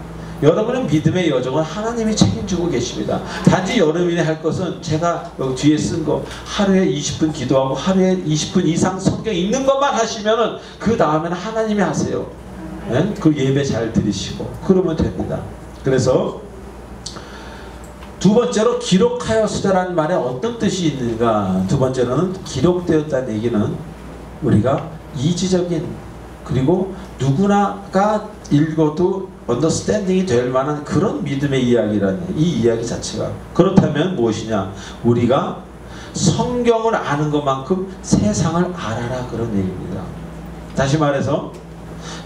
여러분의 믿음의 여정은 하나님이 책임지고 계십니다. 단지 여름이네 할 것은 제가 여기 뒤에 쓴 거, 하루에 20분 기도하고 하루에 20분 이상 성경 읽는 것만 하시면은 그 다음에는 하나님이 하세요. 네? 그 예배 잘 드리시고 그러면 됩니다. 그래서 두 번째로 기록하였으라는 말에 어떤 뜻이 있는가? 두 번째로는 기록되었다는 얘기는 우리가 이지적인, 그리고 누구나가 읽어도 언더스탠딩이 될 만한 그런 믿음의 이야기라는, 이 이야기 자체가. 그렇다면 무엇이냐? 우리가 성경을 아는 것만큼 세상을 알아라, 그런 얘기입니다. 다시 말해서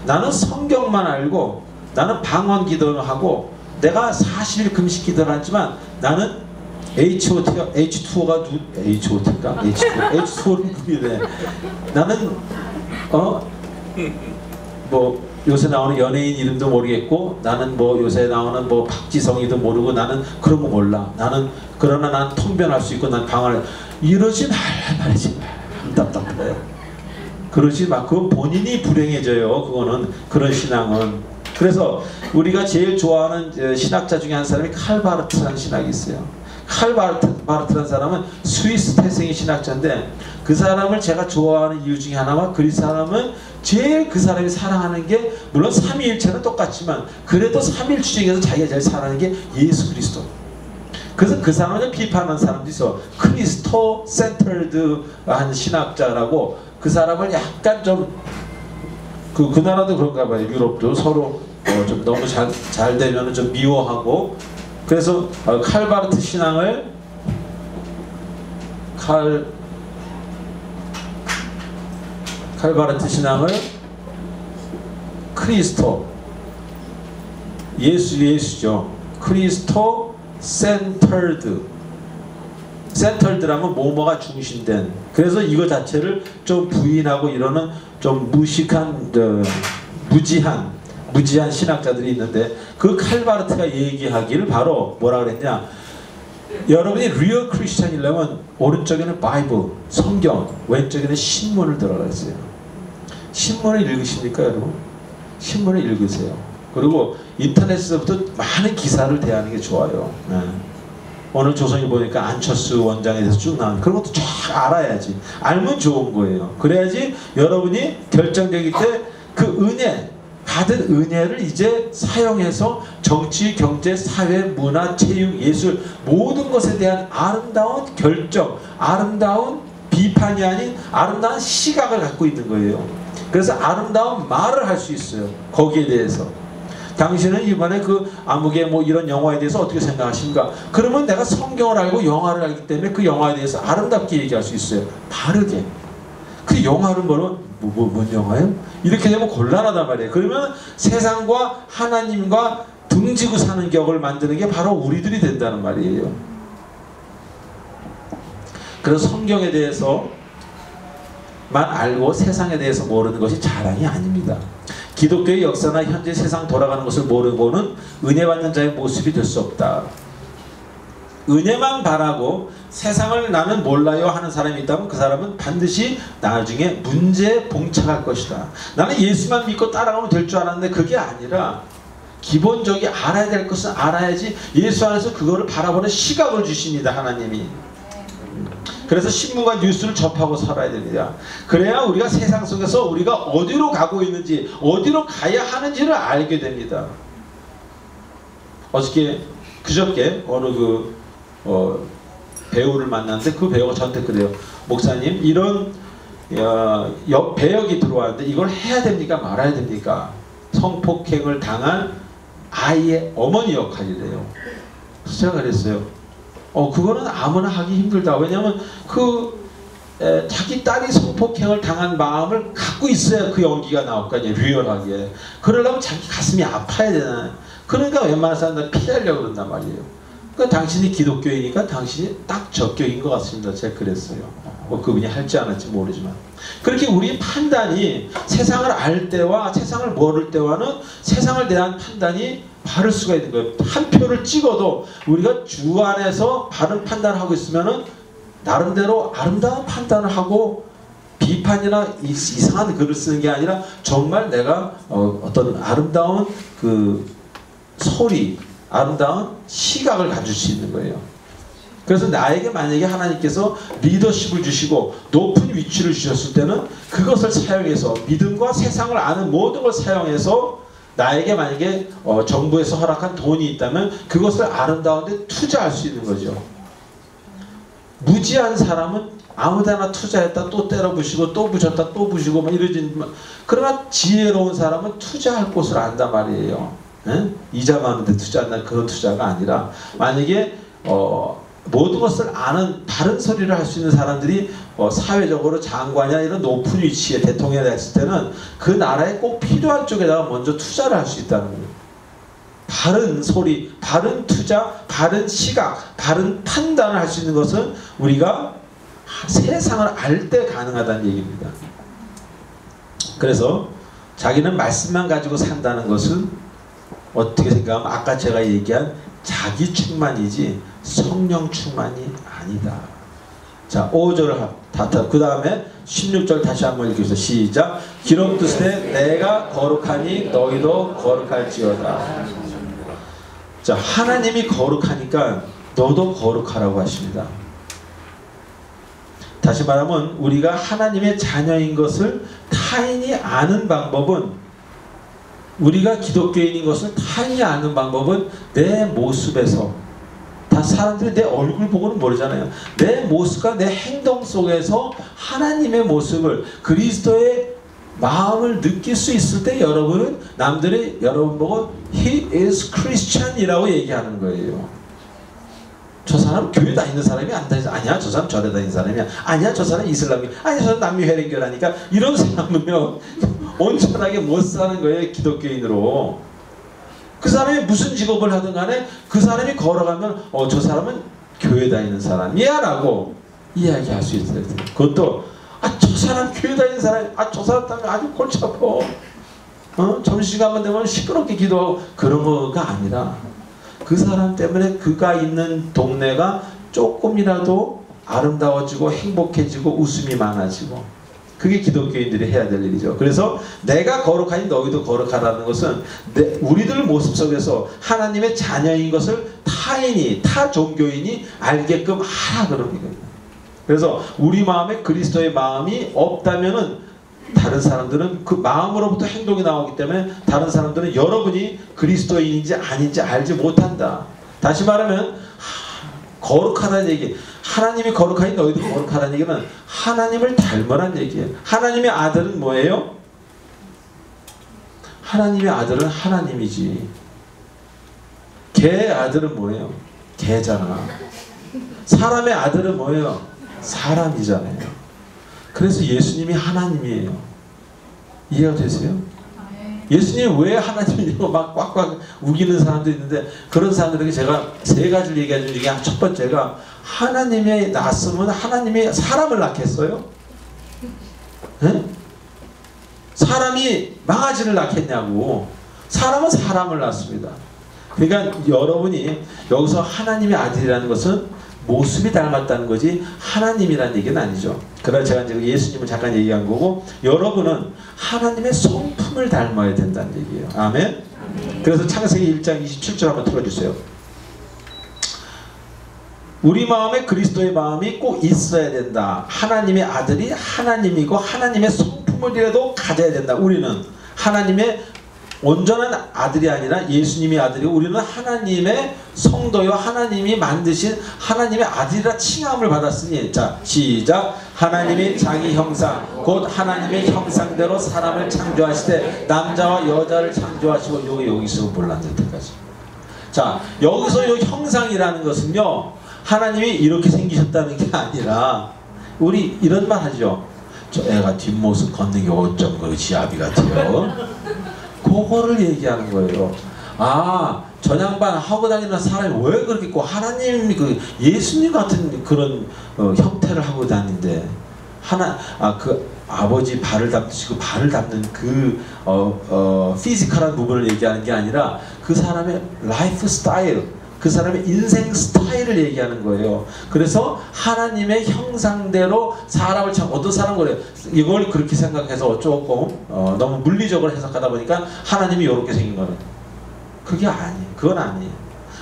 나는 성경만 알고 나는 방언 기도를 하고 내가 40일 금식 기도를 하지만 나는 H2O가 H2O인가? H2O는 그게 나는 뭐 요새 나오는 연예인 이름도 모르겠고, 나는 뭐 요새 나오는 뭐 박지성이도 모르고, 나는 그런 거 몰라. 그러나 난 통변할 수 있고 난 방언을, 이러지 말지 말. 답답해요. 그러지 마. 그건 본인이 불행해져요. 그거는, 그런 신앙은. 그래서 우리가 제일 좋아하는 신학자 중에 한 사람이 칼 바르트라는 신학이 있어요. 칼 바르트라는 사람은 스위스 태생의 신학자인데, 그 사람을 제가 좋아하는 이유 중에 하나가, 그 사람은 제일 그 사람이 사랑하는 게, 물론 삼위일체는 똑같지만 그래도 삼위일체 중에서 자기가 제일 사랑하는 게 예수 그리스도. 그래서 그 사람을 비판하는 사람도 있어. 크리스토 센터드한 신학자라고. 그 사람을 약간 좀 그 나라도 그런가 봐요. 유럽도 서로 좀 너무 잘 되면 좀 미워하고. 그래서 칼 바르트 신앙을 칼 바르트 신앙을 크리스토, 예수죠. 크리스토 센터드라면 뭐뭐가 중심된. 그래서 이거 자체를 좀 부인하고 이러는 좀 무식한, 무지한 신학자들이 있는데, 그 칼 바르트가 얘기하기를 바로 뭐라 그랬냐? 여러분이 리얼 크리스찬이려면 오른쪽에는 바이블, 성경, 왼쪽에는 신문을 들어라 했어요. 신문을 읽으십니까, 여러분? 신문을 읽으세요. 그리고 인터넷에서부터 많은 기사를 대하는 게 좋아요. 네. 오늘 조선일 보니까 안철수 원장에 대해서 쭉 나오는 그런 것도 쫙 알아야지. 알면 좋은 거예요. 그래야지 여러분이 결정적일 때 그 은혜, 받은 은혜를 이제 사용해서 정치, 경제, 사회, 문화, 체육, 예술 모든 것에 대한 아름다운 결정, 아름다운 비판이 아닌 아름다운 시각을 갖고 있는 거예요. 그래서 아름다운 말을 할 수 있어요. 거기에 대해서. 당신은 이번에 그 아무개 뭐 이런 영화에 대해서 어떻게 생각하십니까? 그러면 내가 성경을 알고 영화를 알기 때문에 그 영화에 대해서 아름답게 얘기할 수 있어요. 바르게. 그 영화를 뭔 영화예요? 이렇게 되면 곤란하단 말이에요. 그러면 세상과 하나님과 등지고 사는 격을 만드는 게 바로 우리들이 된다는 말이에요. 그래서 성경에 대해서 알고 세상에 대해서 모르는 것이 자랑이 아닙니다. 기독교의 역사나 현재 세상 돌아가는 것을 모르고는 은혜 받는 자의 모습이 될 수 없다. 은혜만 바라고 세상을 나는 몰라요 하는 사람이 있다면 그 사람은 반드시 나중에 문제에 봉착할 것이다. 나는 예수만 믿고 따라가면 될 줄 알았는데 그게 아니라 기본적인 알아야 될 것은 알아야지 예수 안에서 그거를 바라보는 시각을 주십니다. 하나님이. 그래서 신문과 뉴스를 접하고 살아야 됩니다. 그래야 우리가 세상 속에서 우리가 어디로 가고 있는지 어디로 가야 하는지를 알게 됩니다. 그저께 어느 배우를 만났는데 그 배우가 저한테 그래요. 목사님 이런 배역이 들어왔는데 이걸 해야 됩니까 말아야 됩니까? 성폭행을 당한 아이의 어머니 역할이래요. 그래서 제가 그랬어요. 그거는 아무나 하기 힘들다. 왜냐하면 자기 딸이 성폭행을 당한 마음을 갖고 있어야 그 연기가 나올 거 아니에요. 리얼하게. 그러려면 자기 가슴이 아파야 되잖아요. 그러니까 웬만한 사람들 피하려고 그런단 말이에요. 그러니까 당신이 기독교이니까 당신이 딱 적격인 것 같습니다. 제가 그랬어요. 그분이 할지 안 할지 모르지만. 그렇게 우리 판단이 세상을 알 때와 세상을 모를 때와는 세상을 대한 판단이 바를 수가 있는 거예요. 한 표를 찍어도 우리가 주 안에서 바른 판단을 하고 있으면은 나름대로 아름다운 판단을 하고 비판이나 이상한 글을 쓰는 게 아니라 정말 내가 어떤 아름다운 소리, 아름다운 시각을 가질 수 있는 거예요. 그래서 나에게 만약에 하나님께서 리더십을 주시고 높은 위치를 주셨을 때는 그것을 사용해서 믿음과 세상을 아는 모든 걸 사용해서 나에게 만약에 정부에서 허락한 돈이 있다면 그것을 아름다운 데 투자할 수 있는 거죠. 무지한 사람은 아무데나 투자했다 또 때려부시고 또 부셨다 또 부시고 막 이러지만, 그러나 지혜로운 사람은 투자할 곳을 안단 말이에요. 이자 많은데 투자한다는 그런 투자가 아니라, 만약에 모든 것을 아는 바른 소리를 할 수 있는 사람들이 사회적으로 장관이나 이런 높은 위치에 대통령이 됐을 때는 그 나라에 꼭 필요한 쪽에다가 먼저 투자를 할 수 있다는 거예요. 바른 소리, 바른 투자, 바른 시각, 바른 판단을 할 수 있는 것은 우리가 세상을 알 때 가능하다는 얘기입니다. 그래서 자기는 말씀만 가지고 산다는 것은 어떻게 생각하면 아까 제가 얘기한 자기 충만이지 성령 충만이 아니다. 자, 5절 그 다음에 16절 다시 한번 읽겠습니다. 시작. 기록되시되 내가 거룩하니 너희도 거룩할지어다. 자, 하나님이 거룩하니까 너도 거룩하라고 하십니다. 다시 말하면 우리가 하나님의 자녀인 것을 타인이 아는 방법은, 우리가 기독교인인 것을 타인이 아는 방법은 내 모습에서, 다 사람들이 내 얼굴 보고는 모르잖아요. 내 모습과 내 행동 속에서 하나님의 모습을, 그리스도의 마음을 느낄 수 있을 때 여러분은 남들이 여러분 보고 He is Christian 이라고 얘기하는 거예요. 저 사람 교회 다니는 사람이 안 다니지. 아니야, 저 사람 절에 다니는 사람이야. 아니야, 저 사람 이슬람이. 아니야, 저 사람 남미회랭교라니까. 이런 사람은요 온전하게 못 사는 거예요, 기독교인으로. 그 사람이 무슨 직업을 하든 간에 그 사람이 걸어가면 저 사람은 교회 다니는 사람이야 라고 이야기할 수 있어요. 그것도 저 사람 교회 다니는 사람이, 저 사람 때문에 아주 골치 아파. 점심시간만 되면 시끄럽게 기도하고 그런 거가 아니라, 그 사람 때문에 그가 있는 동네가 조금이라도 아름다워지고 행복해지고 웃음이 많아지고, 그게 기독교인들이 해야 될 일이죠. 그래서 내가 거룩하니 너희도 거룩하라는 것은 우리들 모습 속에서 하나님의 자녀인 것을 타인이, 타 종교인이 알게끔 하라 그러는 거예요. 그래서 우리 마음에 그리스도의 마음이 없다면은 다른 사람들은 그 마음으로부터 행동이 나오기 때문에 다른 사람들은 여러분이 그리스도인인지 아닌지 알지 못한다. 다시 말하면 거룩하다는 얘기, 하나님이 거룩하니 너희도 거룩하다는 얘기는 하나님을 닮으라는 얘기예요. 하나님의 아들은 뭐예요? 하나님의 아들은 하나님이지. 개의 아들은 뭐예요? 개잖아. 사람의 아들은 뭐예요? 사람이잖아요. 그래서 예수님이 하나님이에요. 이해가 되세요? 예수님이 왜 하나님이냐고 막 꽉꽉 우기는 사람도 있는데, 그런 사람들에게 제가 세 가지를 얘기해 준 중에 첫 번째가, 하나님의 낳았으면 하나님이 사람을 낳겠어요? 에? 사람이 망아지를 낳겠냐고. 사람은 사람을 낳습니다. 그러니까 여러분이 여기서 하나님의 아들이라는 것은 모습이 닮았다는 거지 하나님이라는 얘기는 아니죠. 그러나 제가 이제 예수님을 잠깐 얘기한 거고, 여러분은 하나님의 성품을 닮아야 된다는 얘기예요. 아멘? 그래서 창세기 1장 27절 한번 틀어주세요. 우리 마음에 그리스도의 마음이 꼭 있어야 된다. 하나님의 아들이 하나님이고 하나님의 성품을이라도 가져야 된다. 우리는 하나님의 온전한 아들이 아니라 예수님이 아들이고, 우리는 하나님의 성도요 하나님이 만드신 하나님의 아들이라 칭함을 받았으니, 자 시작. 하나님이 자기 형상 곧 하나님의 형상대로 사람을 창조하시되 남자와 여자를 창조하시고, 여기서 몰랐네 여태까지. 자 여기서 요 형상이라는 것은요 하나님이 이렇게 생기셨다는 게 아니라, 우리 이런 말 하죠. 저 애가 뒷모습 걷는 게 어쩜 그 지아비 같아요. 그거를 얘기하는 거예요. 아, 전양반 하고 다니는 사람이 왜 그렇게 있고, 하나님 그 예수님 같은 그런 형태를 하고 다니는데, 그 아버지 발을 담듯이 그 발을 담는 그 피지컬한 부분을 얘기하는 게 아니라 그 사람의 라이프 스타일, 그 사람의 인생 스타일을 얘기하는 거예요. 그래서 하나님의 형상대로 사람을 참, 어떤 사람은 그래요. 이걸 그렇게 생각해서 조금 너무 물리적으로 해석하다 보니까 하나님이 이렇게 생긴 거는, 그게 아니에요. 그건 아니에요.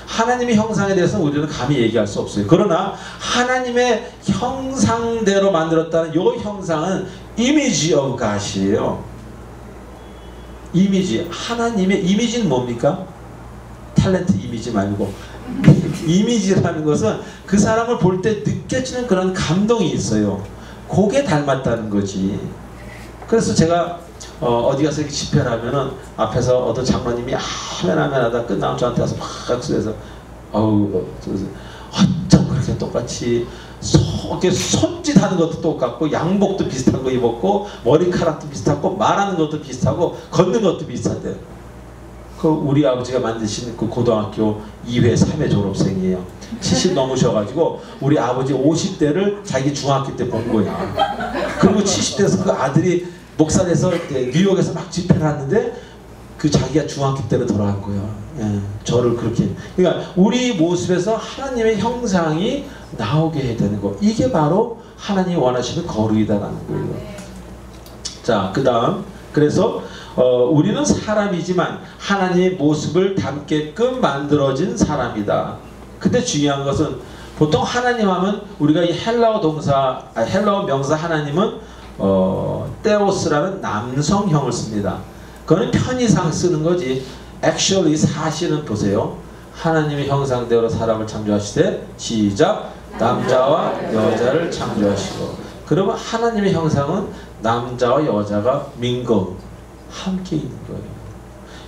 하나님의 형상에 대해서는 우리는 감히 얘기할 수 없어요. 그러나 하나님의 형상대로 만들었다는 이 형상은 이미지 오브 갓이에요. 이미지. 하나님의 이미지는 뭡니까? 탤런트 이미지 말고, 이미지라는 것은 그 사람을 볼 때 느껴지는 그런 감동이 있어요. 그게 닮았다는 거지. 그래서 제가 어디 가서 집회를 하면은 앞에서 어떤 장로님이 아멘 하다 끝나면 저한테 와서 막 악수해서, 어우 어쩜 그렇게 똑같이 손짓하는 것도 똑같고, 양복도 비슷한 거 입었고, 머리카락도 비슷하고, 말하는 것도 비슷하고, 걷는 것도 비슷한데, 그 우리 아버지가 만드신 그 고등학교 2회 3회 졸업생이에요. 70 넘으셔가지고 우리 아버지 50대를 자기 중학교 때 본 거야. 그리고 70대에서 그 아들이 목사 돼서 뉴욕에서 막 집회를 하는데, 그 자기가 중학교 때로 돌아간 거야. 예, 저를 그렇게. 그러니까 우리 모습에서 하나님의 형상이 나오게 해야 되는 거. 이게 바로 하나님이 원하시는 거룩이다라는 거예요. 자, 그 다음. 그래서 우리는 사람이지만 하나님의 모습을 담게끔 만들어진 사람이다. 근데 중요한 것은, 보통 하나님 하면 우리가 이 헬라어 명사 하나님은 테오스라는 남성형을 씁니다. 그거는 편의상 쓰는 거지. actually 사실은 보세요. 하나님의 형상대로 사람을 창조하시되, 시작. 남자와 여자를 창조하시고. 그러면 하나님의 형상은 남자와 여자가 민거 함께 있는 거예요.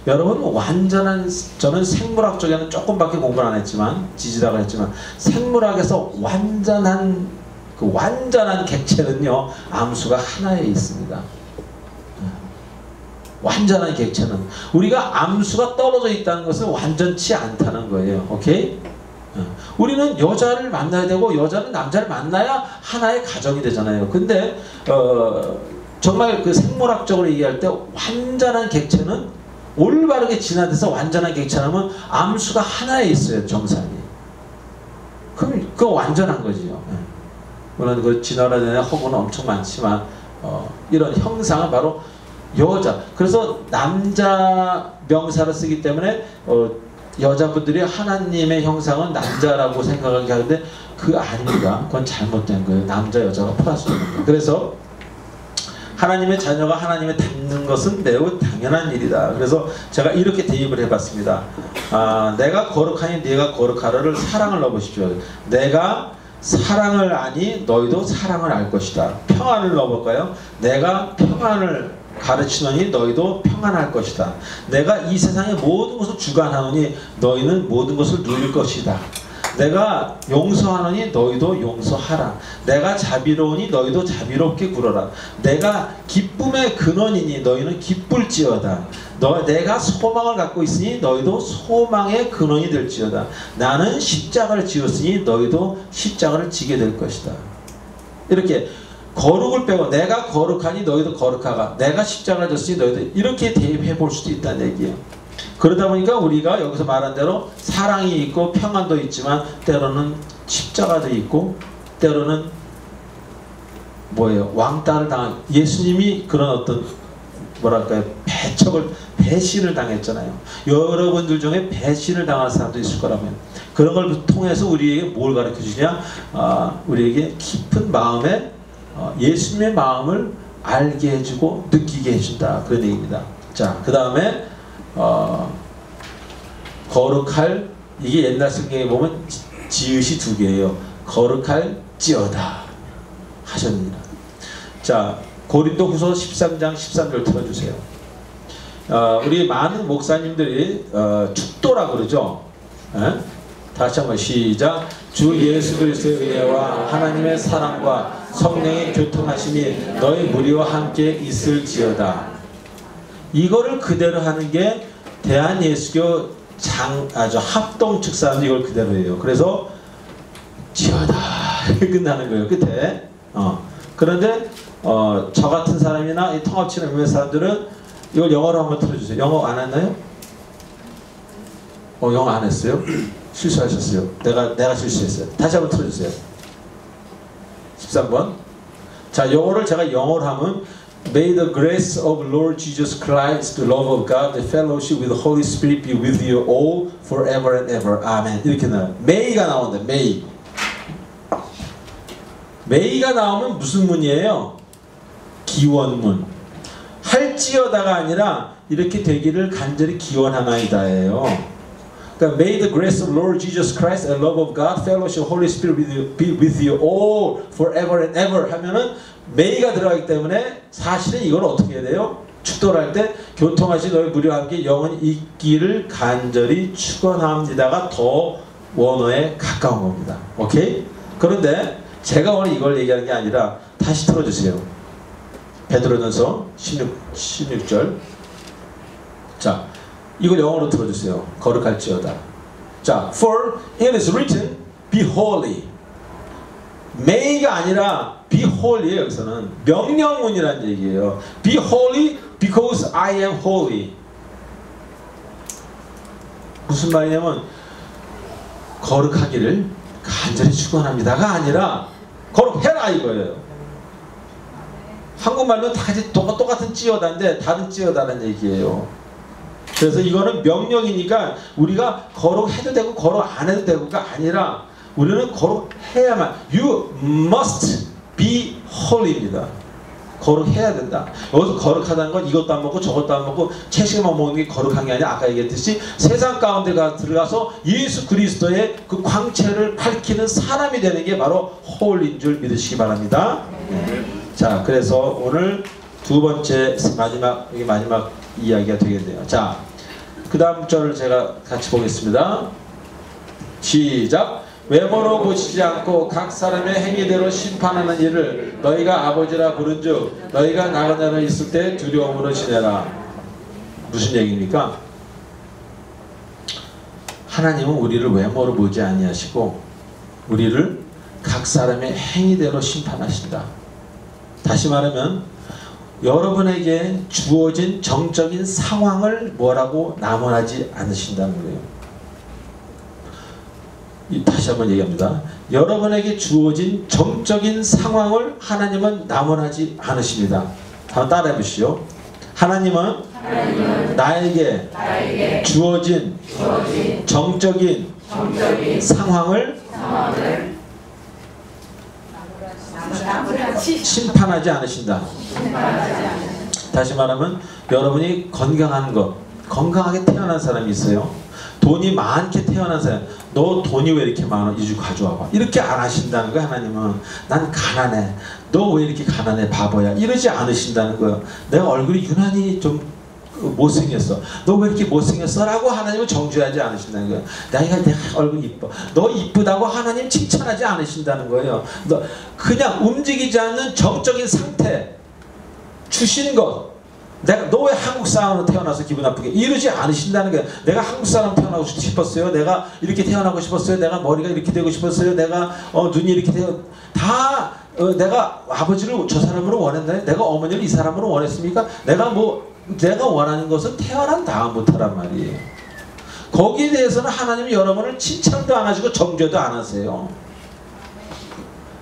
여러분, 완전한, 저는 생물학적에는 조금밖에 공부를 안 했지만, 지지다가 했지만, 생물학에서 완전한 객체는요 암수가 하나에 있습니다. 완전한 객체는, 우리가 암수가 떨어져 있다는 것은 완전치 않다는 거예요. 오케이? 우리는 여자를 만나야 되고 여자는 남자를 만나야 하나의 가정이 되잖아요. 근데 정말 그 생물학적으로 얘기할 때 완전한 객체는, 올바르게 진화돼서 완전한 객체라면 암수가 하나에 있어요. 정산이. 그럼 그거 완전한 거지요. 물론 그 진화라는 허구는 엄청 많지만 이런 형상은 바로 여자. 그래서 남자 명사를 쓰기 때문에 여자분들이 하나님의 형상은 남자라고 생각하게 하는데, 그거 아닙니다. 그건 잘못된 거예요. 남자 여자가 플러스는 거예요. 그래서 하나님의 자녀가 하나님을 닮는 것은 매우 당연한 일이다. 그래서 제가 이렇게 대입을 해봤습니다. 내가 거룩하니 네가 거룩하라를 사랑을 넣어보십시오. 내가 사랑을 아니 너희도 사랑을 알 것이다. 평안을 넣어볼까요? 내가 평안을 가르치노니 너희도 평안할 것이다. 내가 이 세상의 모든 것을 주관하노니 너희는 모든 것을 누릴 것이다. 내가 용서하노니 너희도 용서하라. 내가 자비로우니 너희도 자비롭게 굴어라. 내가 기쁨의 근원이니 너희는 기쁠지어다. 내가 소망을 갖고 있으니 너희도 소망의 근원이 될지어다. 나는 십자가를 지었으니 너희도 십자가를 지게 될 것이다. 이렇게 거룩을 빼고 내가 거룩하니 너희도 거룩하가, 내가 십자가를 졌으니 너희도, 이렇게 대입해 볼 수도 있다는 얘기예요. 그러다 보니까 우리가 여기서 말한 대로 사랑이 있고 평안도 있지만 때로는 십자가도 있고 때로는 뭐예요? 왕따를 당한, 예수님이 그런 어떤 뭐랄까요? 배신을 당했잖아요. 여러분들 중에 배신을 당한 사람도 있을 거라면 그런 걸 통해서 우리에게 뭘 가르쳐 주냐? 우리에게 깊은 마음에 예수님의 마음을 알게 해주고 느끼게 해준다, 그런 얘기입니다. 자, 그 다음에 거룩할, 이게 옛날 성경에 보면 지읒이 두 개예요. 거룩할 지어다 하셨느니라. 자, 고린도후서 13장 13절 틀어주세요. 우리 많은 목사님들이 축도라 그러죠. 다시 한번 시작. 주 예수 그리스도의 은혜와 하나님의 사랑과 성령의 교통하심이 너희 무리와 함께 있을지어다. 이거를 그대로 하는 게 대한예수교 합동 축사는 이걸 그대로 해요. 그래서 지어다 이렇게 끝나는 거예요, 끝에. 그런데 저 같은 사람이나 이 통합치는 몇몇 사람들은 이걸 영어로 한번 틀어주세요. 영어 안 했나요? 영어 안 했어요? 실수하셨어요. 내가 실수했어요. 다시 한번 틀어주세요. 13번. 자, 영어를 제가 영어로 하면 May the grace of Lord Jesus Christ, the love of God, the fellowship with the Holy Spirit be with you all forever and ever. 아멘. 이렇게 나와요. May가 나온다. May. May가 나오면 무슨 문이에요? 기원문. 할지어다가 아니라 이렇게 되기를 간절히 기원하나이다예요. 그러니까 May the grace of Lord Jesus Christ and love of God, fellowship, Holy Spirit be with you all forever and ever 하면은 May가 들어가기 때문에 사실은 이걸 어떻게 해야 돼요? 축도를 할 때 교통하신 너희 무리와 함께 영원히 있기를 간절히 축원합니다가 더 원어에 가까운 겁니다. 오케이? 그런데 제가 오늘 이걸 얘기하는 게 아니라 다시 틀어주세요. 베드로전서 16절. 자, 이걸 영어로 틀어주세요. 거룩할지어다. 자, for it is written, be holy. may가 아니라 be holy예요. 여기서는 명령문이라는 얘기예요. Be holy because I am holy. 무슨 말이냐면 거룩하기를 간절히 축원합니다가 아니라 거룩해라 이거예요. 한국말로 다 같이 똑같은 찌어다인데 다른 찌어다는 얘기예요. 그래서 이거는 명령이니까 우리가 거룩해도 되고 거룩 안 해도 되고가 아니라 우리는 거룩해야만, you must be holy입니다. 거룩해야 된다. 여기서 거룩하다는 건 이것도 안 먹고 저것도 안 먹고 채식만 먹는 게 거룩한 게 아니라 아까 얘기했듯이 세상 가운데 들어가서 예수 그리스도의 그 광채를 밝히는 사람이 되는 게 바로 홀리인 줄 믿으시기 바랍니다. 자, 그래서 오늘 두 번째 마지막 이야기가 되겠네요. 자, 그 다음 절을 제가 같이 보겠습니다. 시작. 외모로 보시지 않고 각 사람의 행위대로 심판하는 일을 너희가 아버지라 부른즉 너희가 나그네로 있을 때 두려움으로 지내라. 무슨 얘기입니까? 하나님은 우리를 외모로 보지 아니하시고 우리를 각 사람의 행위대로 심판하신다. 다시 말하면 여러분에게 주어진 정적인 상황을 뭐라고 나무라지 않으신다는 거예요. 다시 한번 얘기합니다. 여러분에게 주어진 정적인 상황을 하나님은 나무라지 않으십니다. 한번 따라해 보시죠. 하나님은 나에게 주어진 정적인 상황을 심판하지 않으신다. 다시 말하면 여러분이 건강하게 태어난 사람이 있어요. 돈이 많게 태어난 사람, 너 돈이 왜 이렇게 많아? 이주 가져와봐. 이렇게 안 하신다는 거야. 하나님은 난 가난해. 너 왜 이렇게 가난해? 바보야. 이러지 않으신다는 거예요. 내가 얼굴이 유난히 좀 못생겼어. 너 왜 이렇게 못생겼어? 라고 하나님은 정죄하지 않으신다는 거예요. 내가 얼굴 이뻐. 너 이쁘다고 하나님 칭찬하지 않으신다는 거예요. 너 그냥 움직이지 않는 정적인 상태 주신 것. 너 왜 한국 사람으로 태어나서 기분 나쁘게 이러지 않으신다는 거예요. 내가 한국 사람 태어나고 싶었어요. 내가 이렇게 태어나고 싶었어요. 내가 머리가 이렇게 되고 싶었어요. 내가 눈이 이렇게 되고 다 내가 아버지를 저 사람으로 원했나요? 내가 어머니를 이 사람으로 원했습니까? 내가 원하는 것은 태어난 다음부터란 말이에요. 거기에 대해서는 하나님이 여러분을 칭찬도 안 하시고 정죄도 안 하세요.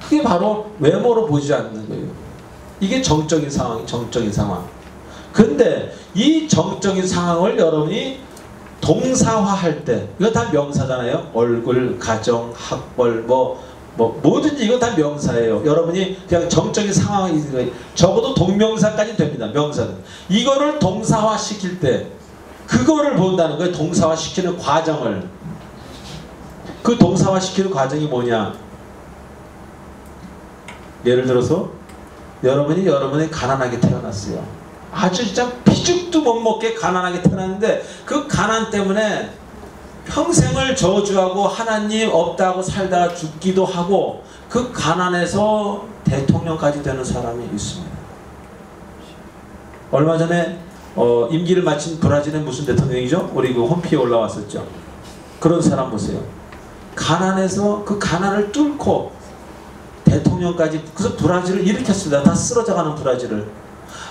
그게 바로 외모로 보지 않는 거예요. 이게 정적인 상황이 정적인 상황. 근데 이 정적인 상황을 여러분이 동사화할 때, 이거 다 명사잖아요. 얼굴, 가정, 학벌, 뭐든지 이거 다 명사예요. 여러분이 그냥 정적인 상황이 있는 거예요. 적어도 동명사까지 됩니다. 명사는. 이거를 동사화 시킬 때 그거를 본다는 거예요. 동사화 시키는 과정을. 그 동사화 시키는 과정이 뭐냐? 예를 들어서 여러분이 가난하게 태어났어요. 아주 진짜 피죽도 못 먹게 가난하게 태어났는데 그 가난 때문에 평생을 저주하고 하나님 없다고 살다가 죽기도 하고 그 가난에서 대통령까지 되는 사람이 있습니다. 얼마 전에 임기를 마친 브라질의 무슨 대통령이죠? 우리 그 홈피에 올라왔었죠. 그런 사람 보세요. 가난에서 그 가난을 뚫고 대통령까지, 그래서 브라질을 일으켰습니다. 다 쓰러져가는 브라질을.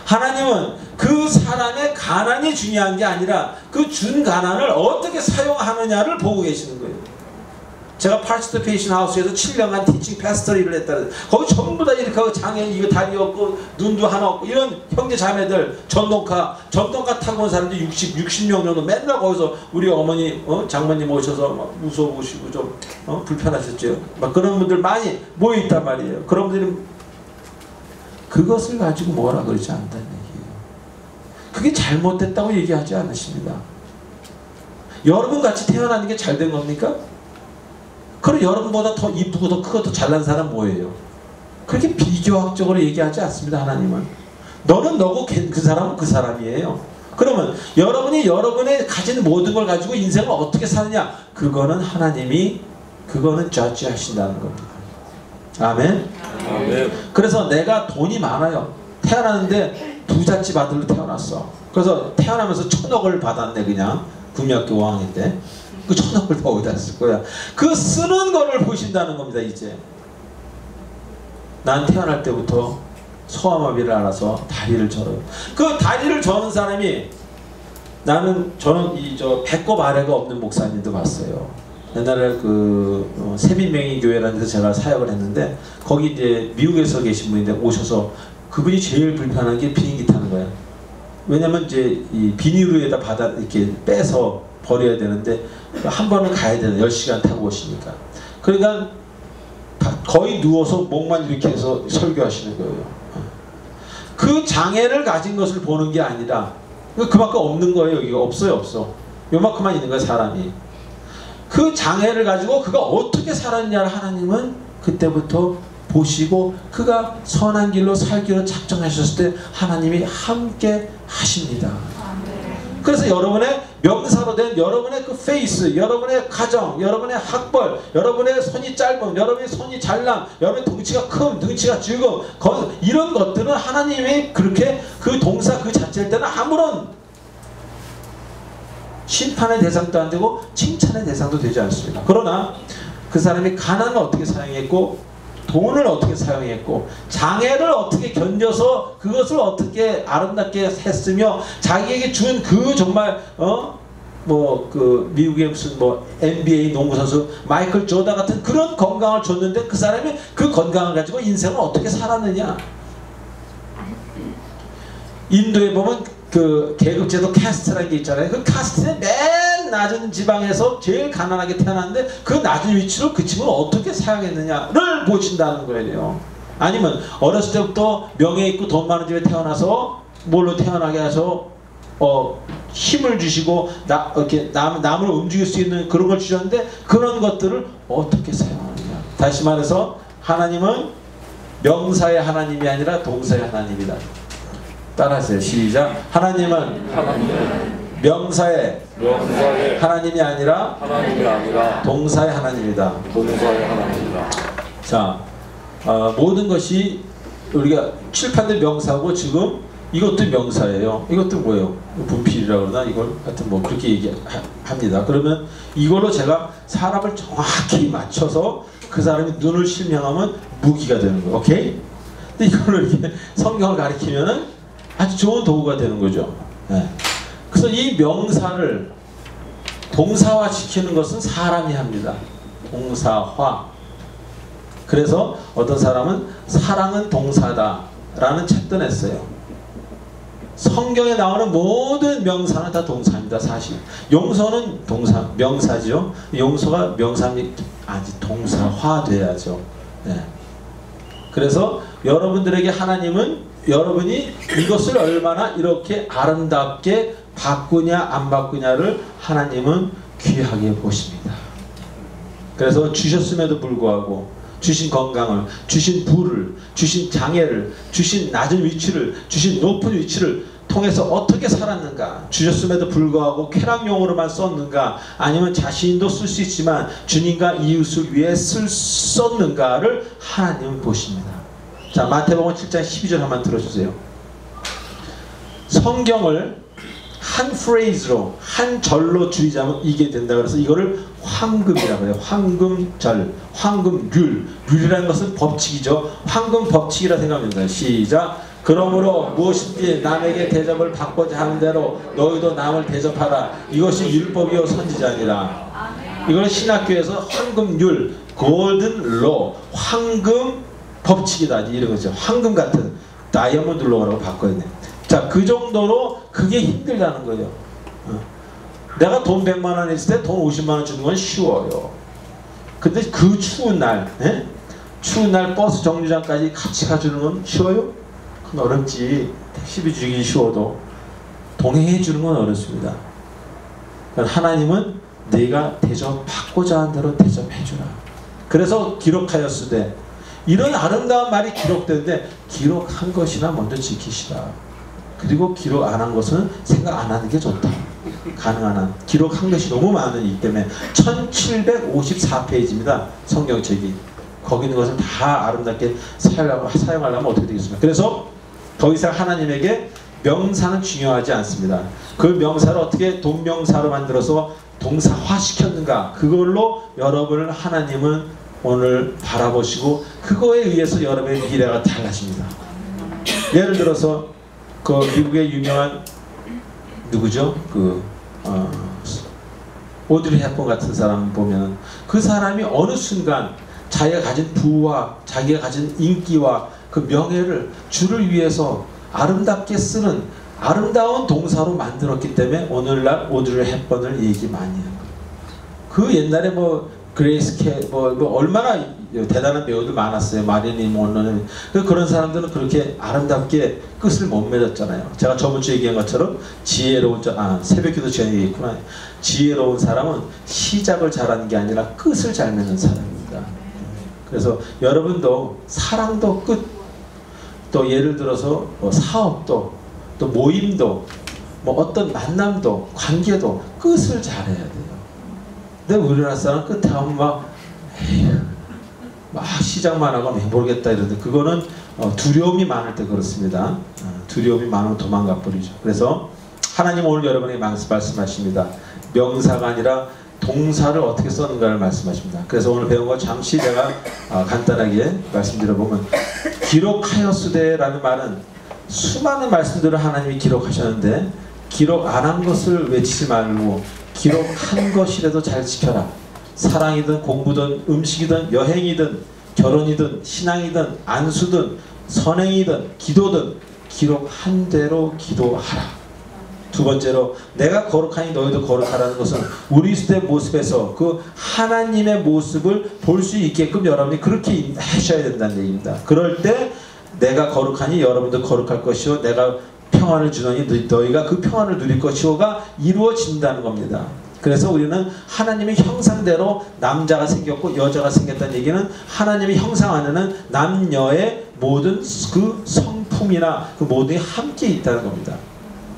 하나님은 그 사람의 가난이 중요한 게 아니라 그 준 가난을 어떻게 사용하느냐를 보고 계시는 거예요. 제가 파티시페이션 하우스에서 7년간 티칭 패스터 일을 했다는, 거기 전부 다 이렇게 하고 장애인 이거 다리 없고 눈도 하나 없고 이런 형제 자매들 전동카 타고 온 사람들 60명 정도 맨날 거기서 우리 어머니 장모님 오셔서 막 무서우시고 좀 불편하셨죠. 막 그런 분들 많이 모여 있단 말이에요. 그런 분들이 그것을 가지고 뭐라 그러지 않다는 얘기예요. 그게 잘못됐다고 얘기하지 않으십니다. 여러분같이 태어나는 게 잘된 겁니까? 그럼 여러분보다 더 이쁘고 더 크고 더 잘난 사람 뭐예요? 그렇게 비교학적으로 얘기하지 않습니다. 하나님은. 너는 너고 그 사람은 그 사람이에요. 그러면 여러분이 여러분의 가진 모든 걸 가지고 인생을 어떻게 사느냐, 그거는 하나님이 저지 하신다는 겁니다. 아멘? 아멘. 그래서 내가 돈이 많아요. 태어났는데 부잣집 아들로 태어났어. 그래서 태어나면서 1000억을 받았네. 그냥 국민학교 5학년 때. 그 1000억을 더 어디다 쓸 거야. 그 쓰는 거를 보신다는 겁니다. 이제 난 태어날 때부터 소아마비를 알아서 다리를 절어요. 그 다리를 저는 사람이, 저는 배꼽 아래가 없는 목사님도 봤어요. 옛날에 그 세빈명의교회라는 데서 제가 사역을 했는데, 거기 이제 미국에서 계신 분인데 오셔서 그분이 제일 불편한 게 비행기 타는 거예요. 왜냐면 이제 이 비닐루에다 이렇게 빼서 버려야 되는데 한 번은 가야 되는 10시간 타고 오시니까. 그러니까 거의 누워서 목만 이렇게 해서 설교하시는 거예요. 그 장애를 가진 것을 보는 게 아니라 그만큼 없는 거예요. 여기가 없어. 요만큼만 있는 거예요. 사람이. 그 장애를 가지고 그가 어떻게 살았냐를 하나님은 그때부터 보시고 그가 선한 길로 살기로 작정하셨을 때 하나님이 함께 하십니다. 그래서 여러분의 명사로 된 여러분의 그 페이스, 여러분의 가정, 여러분의 학벌, 여러분의 손이 짧음, 여러분의 손이 잘남, 여러분의 덩치가 큼, 덩치가 적음, 이런 것들은 하나님이 그렇게 그 동사 그 자체일 때는 아무런 심판의 대상도 안 되고 칭찬의 대상도 되지 않습니다. 그러나 그 사람이 가난을 어떻게 사용했고 돈을 어떻게 사용했고 장애를 어떻게 견뎌서 그것을 어떻게 아름답게 했으며 자기에게 준 그 정말 그 미국의 무슨 NBA 농구 선수 마이클 조던 같은 그런 건강을 줬는데 그 사람이 그 건강을 가지고 인생을 어떻게 살았느냐. 인도에 보면 그 계급제도 카스트라는 게 있잖아요. 그 카스트의 맨 낮은 지방에서 제일 가난하게 태어났는데 그 낮은 위치로 그 집을 어떻게 사용했느냐를 보신다는 거예요. 아니면 어렸을 때부터 명예 있고 돈 많은 집에 태어나서 뭘로 태어나게 해서 힘을 주시고 이렇게 남을 움직일 수 있는 그런 걸 주셨는데 그런 것들을 어떻게 사용하느냐. 다시 말해서 하나님은 명사의 하나님이 아니라 동사의 하나님이다. 따라하세요. 시작. 하나님은 명사의 하나님이 아니라 동사의 하나님이다. 자, 모든 것이 우리가 칠판들 명사고 지금 이것도 명사예요. 이것도 뭐예요? 분필이라 그러나 이걸 하여튼 뭐 그렇게 얘기합니다. 그러면 이걸로 제가 사람을 정확히 맞춰서 그 사람이 눈을 실명하면 무기가 되는 거예요. 오케이? 근데 이걸로 이렇게 성경을 가리키면은 아주 좋은 도구가 되는 거죠. 네. 그래서 이 명사를 동사화 시키는 것은 사람이 합니다. 동사화. 그래서 어떤 사람은 사랑은 동사다 라는 책도 냈어요. 성경에 나오는 모든 명사는 다 동사입니다. 사실 용서는 동사, 명사죠. 용서가 명사니 아직 동사화돼야죠. 네. 그래서 여러분들에게 하나님은 여러분이 이것을 얼마나 이렇게 아름답게 바꾸냐 안 바꾸냐를 하나님은 귀하게 보십니다. 그래서 주셨음에도 불구하고 주신 건강을, 주신 부를, 주신 장애를, 주신 낮은 위치를, 주신 높은 위치를 통해서 어떻게 살았는가, 주셨음에도 불구하고 쾌락용으로만 썼는가, 아니면 자신도 쓸 수 있지만 주님과 이웃을 위해 썼는가를 하나님은 보십니다. 자, 마태복음 7장 12절 한번 들어주세요. 성경을 한 프레이즈로, 한 절로 줄이자면 이게 된다 그래서 이거를 황금이라고 해요. 황금절, 황금률. 률이라는 것은 법칙이죠. 황금 법칙이라 생각하면 됩니다. 시작. 그러므로 무엇인지 남에게 대접을 받고자 하는 대로 너희도 남을 대접하라. 이것이 율법이요 선지자니라. 이걸 신학교에서 황금률, 골든로, 황금 법칙이다 이런 거죠. 황금 같은 다이아몬드 로라고 바꿔야 돼. 자, 그 정도로 그게 힘들다는 거예요. 내가 돈 100만 원 있을 때 돈 50만 원 주는 건 쉬워요. 근데 그 추운 날, 추운 날 버스 정류장까지 같이 가주는 건 쉬워요? 그건 어렵지. 택시비 주기 쉬워도 동행해 주는 건 어렵습니다. 그러니까 하나님은 네가 대접받고자 하는 대로 대접해 주라. 그래서 기록하였으되, 이런 아름다운 말이 기록되는데 기록한 것이나 먼저 지키시라. 그리고 기록 안 한 것은 생각 안 하는 게 좋다. 가능한 한. 기록한 것이 너무 많으기 때문에 1754페이지입니다. 성경책이. 거기 있는 것을 다 아름답게 사용하려면 어떻게 되겠습니까? 그래서 더 이상 하나님에게 명사는 중요하지 않습니다. 그 명사를 어떻게 동명사로 만들어서 동사화 시켰는가, 그걸로 여러분을 하나님은 오늘 바라보시고 그거에 의해서 여러분의 미래가 달라집니다. 예를 들어서 그 미국의 유명한 누구죠? 오드리 헵번 같은 사람 보면 그 사람이 어느 순간 자기가 가진 부와 자기가 가진 인기와 그 명예를 주를 위해서 아름답게 쓰는 아름다운 동사로 만들었기 때문에 오늘날 오드리 헵번을 얘기 많이 해요. 그 옛날에 뭐 그레이스 뭐 얼마나 대단한 배우들 많았어요. 마릴린 먼로는. 그런 사람들은 그렇게 아름답게 끝을 못 맺었잖아요. 제가 저번주에 얘기한 것처럼 지혜로운 새벽기도 시간에 얘기했구나. 지혜로운 사람은 시작을 잘하는 게 아니라 끝을 잘 맺는 사람입니다. 그래서 여러분도 사랑도 끝, 또 예를 들어서 뭐 사업도, 또 모임도, 뭐 어떤 만남도, 관계도 끝을 잘해야 돼요. 근데 우리나라 사람 끝에 하면 막 시작만 하고 모르겠다 이러는데, 그거는 두려움이 많을 때 그렇습니다. 두려움이 많으면 도망가 버리죠. 그래서 하나님 오늘 여러분에게 말씀하십니다. 명사가 아니라 동사를 어떻게 썼는가를 말씀하십니다. 그래서 오늘 배운 거 잠시 제가 간단하게 말씀드려보면, 기록하였으되 라는 말은 수많은 말씀들을 하나님이 기록하셨는데 기록 안 한 것을 외치지 말고 기록한 것이라도 잘 지켜라. 사랑이든 공부든 음식이든 여행이든 결혼이든 신앙이든 안수든 선행이든 기도든 기록한 대로 기도하라. 두 번째로, 내가 거룩하니 너희도 거룩하라는 것은 우리 시대의 모습에서 그 하나님의 모습을 볼 수 있게끔 여러분이 그렇게 하셔야 된다는 얘기입니다. 그럴 때 내가 거룩하니 여러분도 거룩할 것이요 내가 평안을 주노니 너희가 그 평안을 누릴 것이오가 이루어진다는 겁니다. 그래서 우리는 하나님의 형상대로 남자가 생겼고 여자가 생겼다는 얘기는 하나님의 형상 안에는 남녀의 모든 그 성품이나 그 모든 게 함께 있다는 겁니다.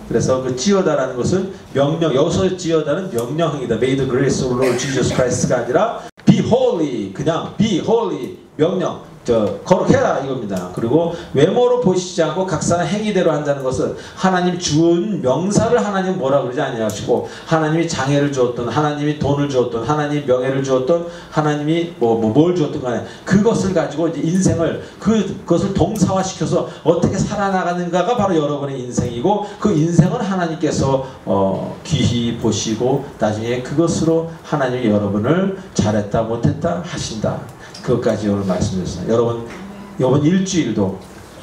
그래서 그 지어다라는 것은 명령, 여기서 지어다는 명령형이다. May the grace of Lord Jesus Christ가 아니라 be holy, 그냥 be holy, 명령. 거룩해라 이겁니다. 그리고 외모로 보시지 않고 각 사람 행위대로 한다는 것은 하나님 주은 명사를 하나님 뭐라 그러지 아니하시고, 하나님이 장애를 주었던, 하나님이 돈을 주었던, 하나님이 명예를 주었던, 하나님이 뭘 주었던 간에 그것을 가지고 이제 인생을 그것을 동사화시켜서 어떻게 살아나가는가가 바로 여러분의 인생이고, 그 인생을 하나님께서 귀히 보시고 나중에 그것으로 하나님이 여러분을 잘했다 못했다 하신다. 그것까지 오늘 말씀드렸습니다. 여러분 이번 일주일도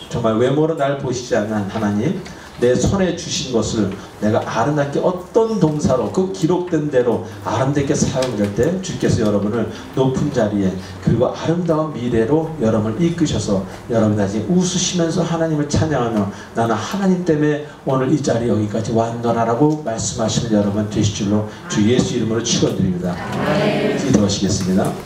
정말 외모로 날 보시지 않는 하나님, 내 손에 주신 것을 내가 아름답게 어떤 동사로 그 기록된 대로 아름답게 사용될 때 주께서 여러분을 높은 자리에 그리고 아름다운 미래로 여러분을 이끄셔서 여러분 나중에 웃으시면서 하나님을 찬양하며 나는 하나님 때문에 오늘 이 자리에 여기까지 왔노라라고 말씀하시는 여러분 되실 줄로 주 예수 이름으로 축원드립니다. 기도하시겠습니다.